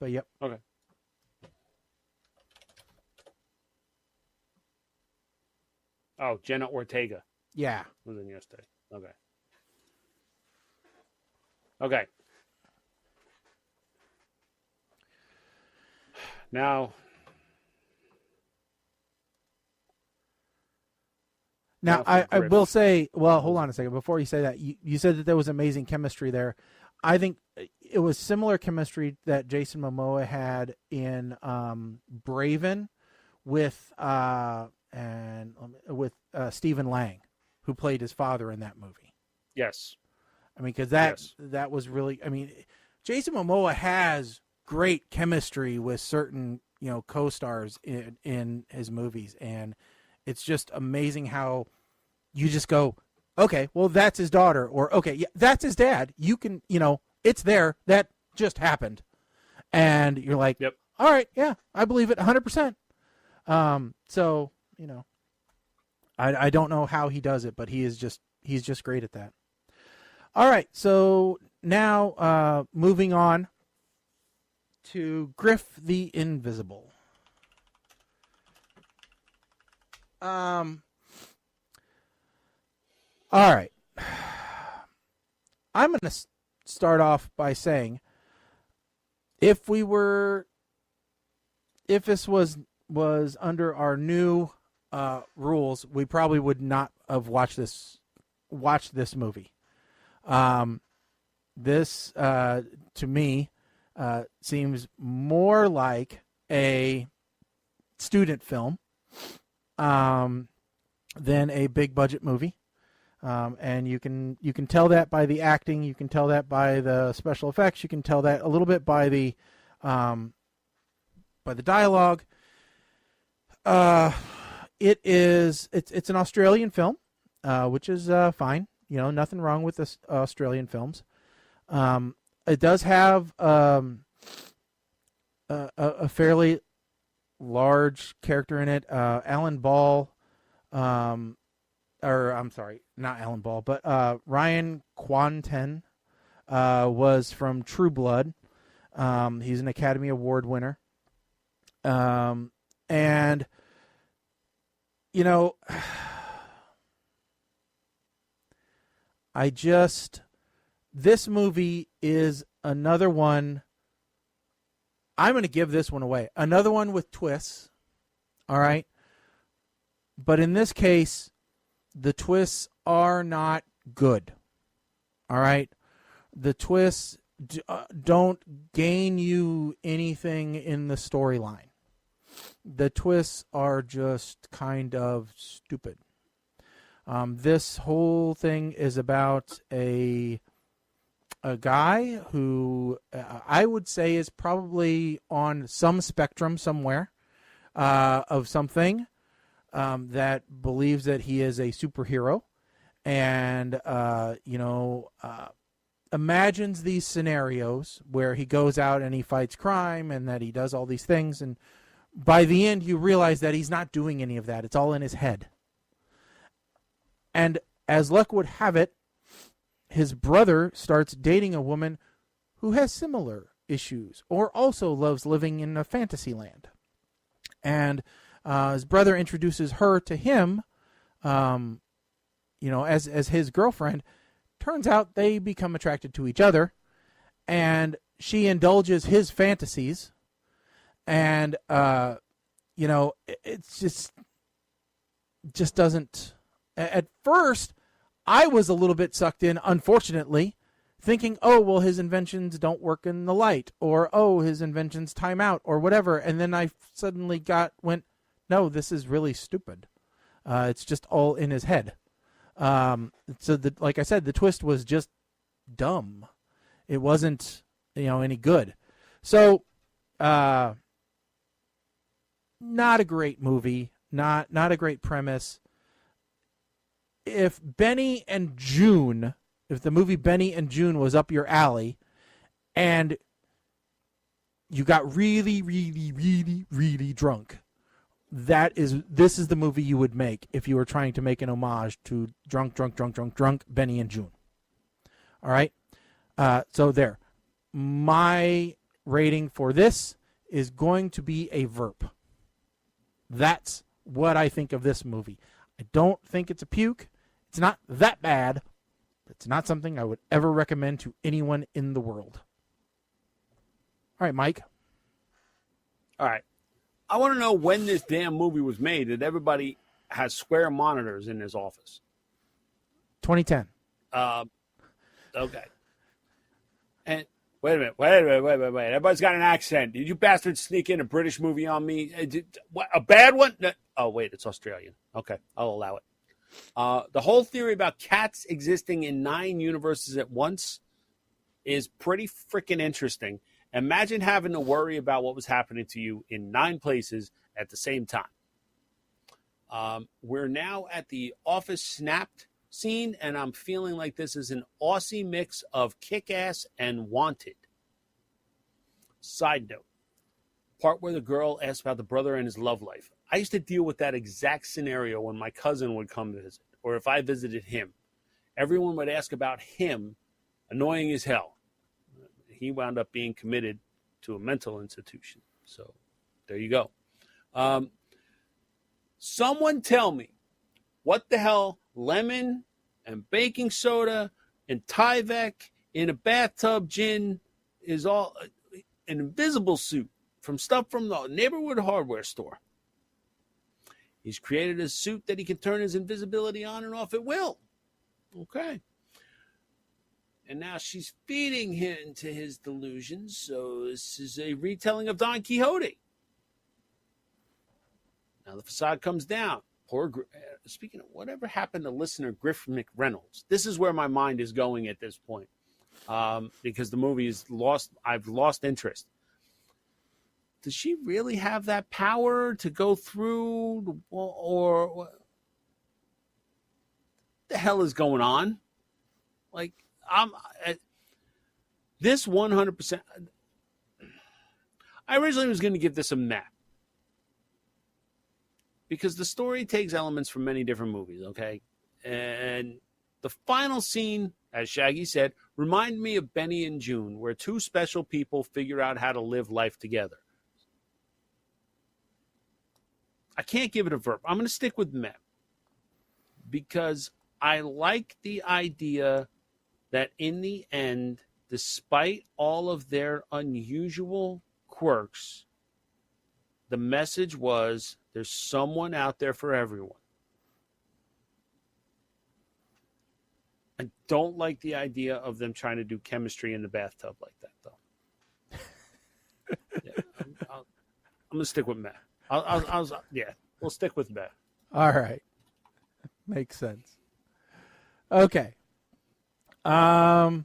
Okay. Oh, Jenna Ortega. Yeah. Was in Yes Day. Okay. Okay. Now, Now, for I Griff. will say, well, hold on a second. Before you say that, you said that there was amazing chemistry there. I think it was similar chemistry that Jason Momoa had in Braven with Stephen Lang, who played his father in that movie. yes. I mean, because Yes. that was really. I mean, Jason Momoa has great chemistry with certain co-stars in his movies, and it's just amazing how you just go, okay, well, that's his daughter, or okay, yeah, that's his dad. You can, it's there. That just happened, and you're like, Yep. all right, yeah, I believe it 100%. So I don't know how he does it, but he's just great at that. All right, so now moving on to Griff the Invisible. All right. I'm going to start off by saying if this was under our new rules, we probably would not have watched this movie. This to me seems more like a student film than a big budget movie. And you can tell that by the acting, you can tell that by the special effects, you can tell that a little bit by the dialogue. It's an Australian film, which is fine. Nothing wrong with this Australian films. It does have a fairly large character in it. Alan Ball, or I'm sorry, not Alan Ball, but Ryan Kwanten was from True Blood. He's an Academy Award winner. And this movie is another one. I'm going to give this one away. Another one with twists. All right. But in this case, the twists are not good. All right. The twists don't gain you anything in the storyline. The twists are just kind of stupid. This whole thing is about a guy who I would say is probably on some spectrum somewhere of something that believes that he is a superhero and, imagines these scenarios where he goes out and he fights crime and that he does all these things. And by the end, you realize that he's not doing any of that. It's all in his head. And as luck would have it, his brother starts dating a woman who has similar issues or also loves living in a fantasy land. And his brother introduces her to him, as his girlfriend. Turns out they become attracted to each other, and she indulges his fantasies. And, it's just doesn't. At first, I was a little bit sucked in, unfortunately, thinking, oh, well, his inventions don't work in the light, or, oh, his inventions time out, or whatever. And then I suddenly went, no, this is really stupid. It's just all in his head. Like I said, the twist was just dumb. It wasn't, any good. So, not a great movie, not a great premise. If the movie Benny and June was up your alley, and you got really, really, really, really drunk, this is the movie you would make if you were trying to make an homage to drunk Benny and June. All right? So there. My rating for this is going to be a VERP. That's what I think of this movie. I don't think it's a puke. It's not that bad, It's not something I would ever recommend to anyone in the world. All right, Mike. All right. I want to know when this damn movie was made that everybody has square monitors in his office. 2010. Okay. And wait a minute. Everybody's got an accent. Did you bastards sneak in a British movie on me? A bad one? No. Oh, wait, it's Australian. Okay, I'll allow it. The whole theory about cats existing in 9 universes at once is pretty freaking interesting. Imagine having to worry about what was happening to you in 9 places at the same time. We're now at the Office Snapped scene, and I'm feeling like this is an Aussie mix of Kick-Ass and Wanted. Side note, part where the girl asks about the brother and his love life. I used to deal with that exact scenario when my cousin would come visit, or if I visited him. Everyone would ask about him, annoying as hell. He wound up being committed to a mental institution. So there you go. Someone tell me what the hell lemon and baking soda and Tyvek in a bathtub gin is all an invisible suit from stuff from the neighborhood hardware store. He's created a suit that he can turn his invisibility on and off at will. Okay. And now she's feeding him into his delusions. So this is a retelling of Don Quixote. Now the facade comes down. Speaking of whatever happened to listener Griff McReynolds, this is where my mind is going at this point, because the movie is lost. I've lost interest. Does she really have that power to go through, or what the hell is going on? Like, this 100%. I originally was going to give this a meh, because the story takes elements from many different movies, okay? And the final scene, as Shaggy said, reminded me of Benny and June, where 2 special people figure out how to live life together. I can't give it a verb. I'm going to stick with meh, because I like the idea that in the end, despite all of their unusual quirks, the message was there's someone out there for everyone. I don't like the idea of them trying to do chemistry in the bathtub like that, though. Yeah, I'm going to stick with meh. Yeah, we'll stick with meh. All right. Makes sense. Okay. All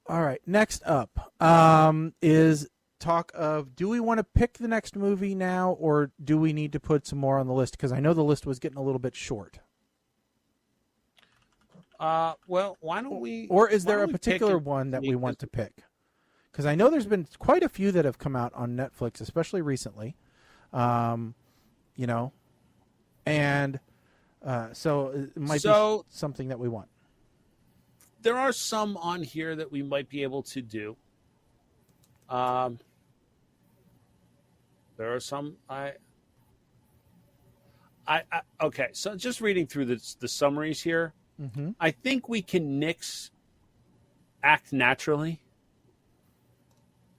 right. Next up is talk of, do we want to pick the next movie now, or do we need to put some more on the list? Because I know the list was getting a little bit short. Well, why don't we... Or is there a particular one that we want to pick? Because I know there's been quite a few that have come out on Netflix, especially recently. You know, and so it might be something that we want. There are some on here that we might be able to do. There are some okay. So just reading through the summaries here, I think we can nix Act Naturally.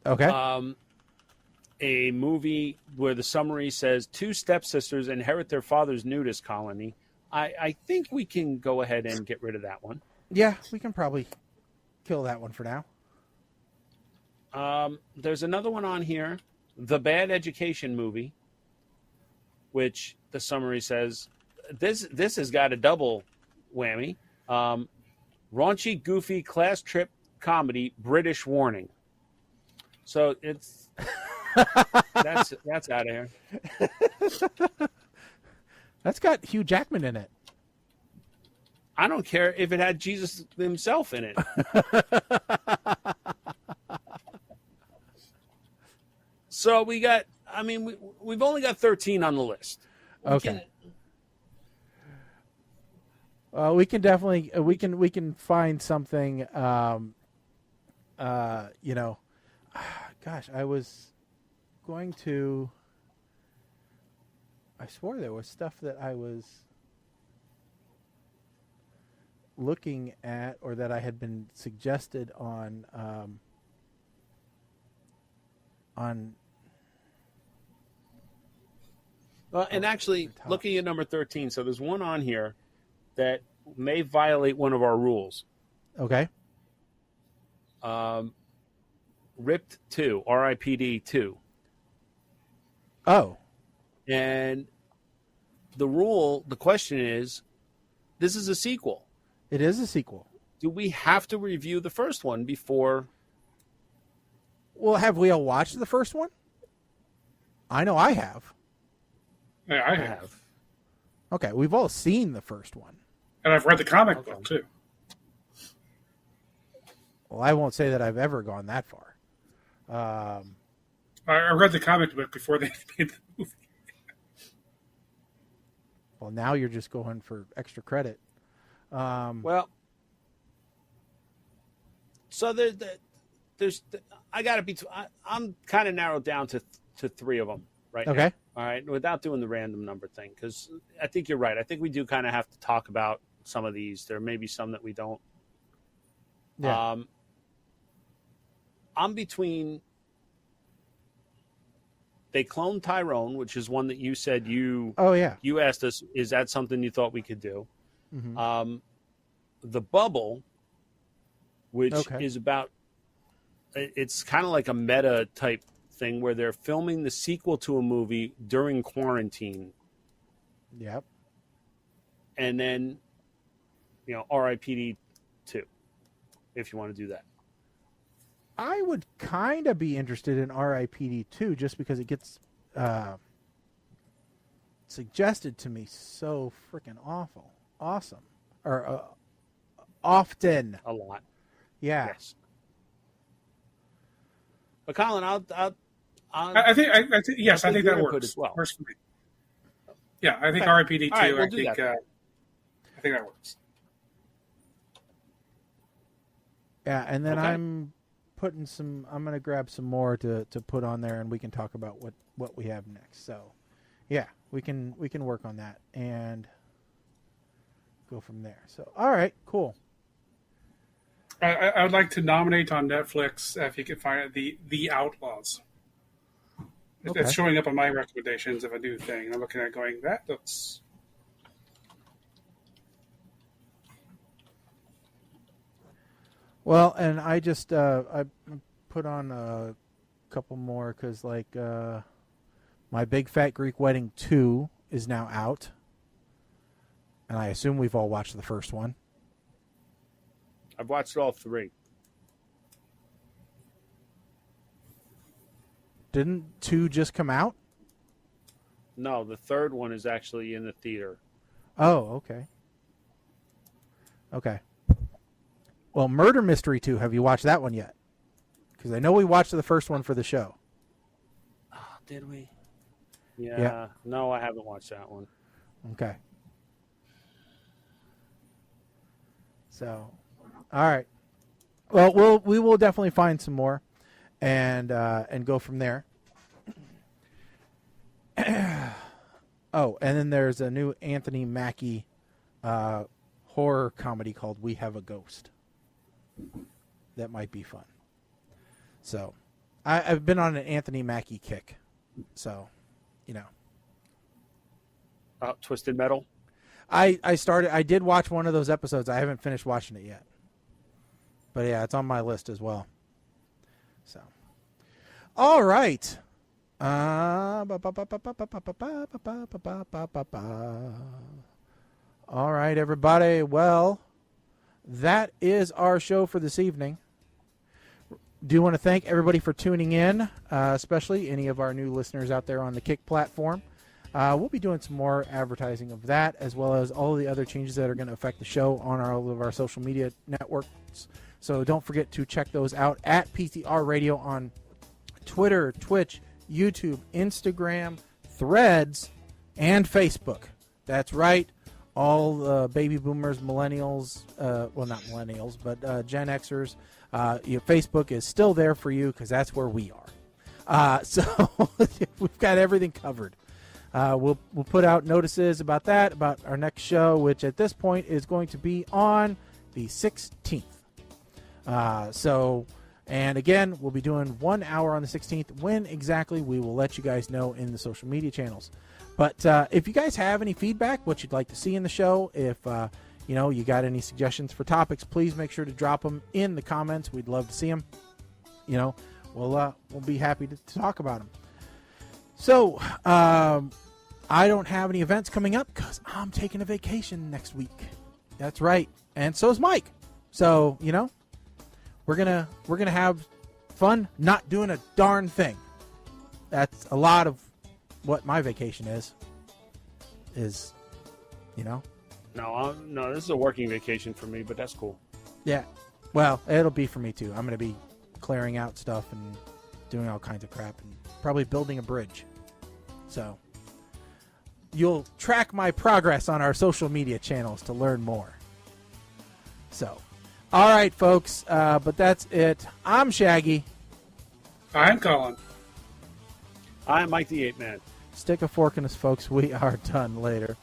Okay. A movie where the summary says 2 stepsisters inherit their father's nudist colony. I think we can go ahead and get rid of that one. Yeah, we can probably kill that one for now. There's another one on here, The Bad Education Movie, which the summary says this has got a double whammy. Raunchy, goofy, class trip comedy, British warning. So it's that's out of here. That's got Hugh Jackman in it. I don't care if it had Jesus himself in it. So we got, I mean, we've only got 13 on the list. Okay. We can definitely, we can find something, you know, gosh, I was going to, I swore there was stuff that I was looking at or that I had been suggested on Well, and actually, looking at number 13, so there's one on here that may violate one of our rules. Okay. Ripped 2, RIPD 2. Oh. And the question is, this is a sequel. It is a sequel. Do we have to review the first one before? Well, have we all watched the first one? I know I have. Yeah, I have. Okay, we've all seen the first one. And I've read the comic book, too. Well, I won't say that I've ever gone that far. I read the comic book before they made the movie. Well, now you're just going for extra credit. Well, so there's I got to be. I'm kind of narrowed down to 3 of them right Okay. now. All right, without doing the random number thing, because I think you're right. I think we do kind of have to talk about some of these. There may be some that we don't. Yeah. I'm between. They cloned Tyrone, which is one that you said you. Oh yeah. You asked us, is that something you thought we could do? Mm-hmm. The Bubble, which Okay. is about. It's kind of like a meta type thing where they're filming the sequel to a movie during quarantine, Yep. and then, RIPD 2, if you want to do that. I would kind of be interested in RIPD 2 just because it gets suggested to me so freaking awesome, or often. A lot. Yeah. Yes. But Colin, I think yes, I think that input works. as well. Works for me. Yeah, I think Okay. RIPD 2. All right, we'll I do think that. I think that works. Yeah, and then Okay. I'm going to grab some more to put on there, and we can talk about what we have next. So, yeah, we can work on that and go from there. So, all right, cool. I would like to nominate on Netflix, if you can find it, the Outlaws. Okay. It's showing up on my recommendations of a new thing. I'm looking at it going, that looks. Well, and I just I put on a couple more because my Big Fat Greek Wedding 2 is now out, and I assume we've all watched the first one. I've watched all 3. Didn't 2 just come out? No, the third one is actually in the theater. Oh, okay. Okay. Well, Murder Mystery 2, have you watched that one yet? Because I know we watched the first one for the show. Oh, did we? Yeah. Yeah. No, I haven't watched that one. Okay. So, all right. Well, we will definitely find some more, and go from there. Oh, and then there's a new Anthony Mackie horror comedy called We Have a Ghost. That might be fun. So, I've been on an Anthony Mackie kick. So, Twisted Metal. I did watch one of those episodes. I haven't finished watching it yet. But yeah, it's on my list as well. So, all right. All right, everybody. Well, that is our show for this evening. Do want to thank everybody for tuning in, especially any of our new listeners out there on the Kick platform. We'll be doing some more advertising of that, as well as all the other changes that are going to affect the show on all of our social media networks. So don't forget to check those out at PTR Radio on Twitter, Twitch, YouTube, Instagram, Threads, and Facebook. That's right. All baby boomers, millennials, well, not millennials, but Gen Xers, Facebook is still there for you because that's where we are. So we've got everything covered. We'll put out notices about that, about our next show, which at this point is going to be on the 16th. And again, we'll be doing 1 hour on the 16th. When exactly, we will let you guys know in the social media channels. But if you guys have any feedback, what you'd like to see in the show, if you got any suggestions for topics, please make sure to drop them in the comments. We'd love to see them. We'll be happy to talk about them. So I don't have any events coming up because I'm taking a vacation next week. That's right, and so is Mike. So we're gonna have fun not doing a darn thing. That's a lot of what my vacation is. No, this is a working vacation for me, but that's cool. Yeah, well, it'll be for me too. I'm gonna be clearing out stuff and doing all kinds of crap and probably building a bridge. So you'll track my progress on our social media channels to learn more. So, all right, folks, but that's it. I'm Shaggy. I'm Colin. I'm Mike the Ape Man. Stick a fork in us, folks. We are done later.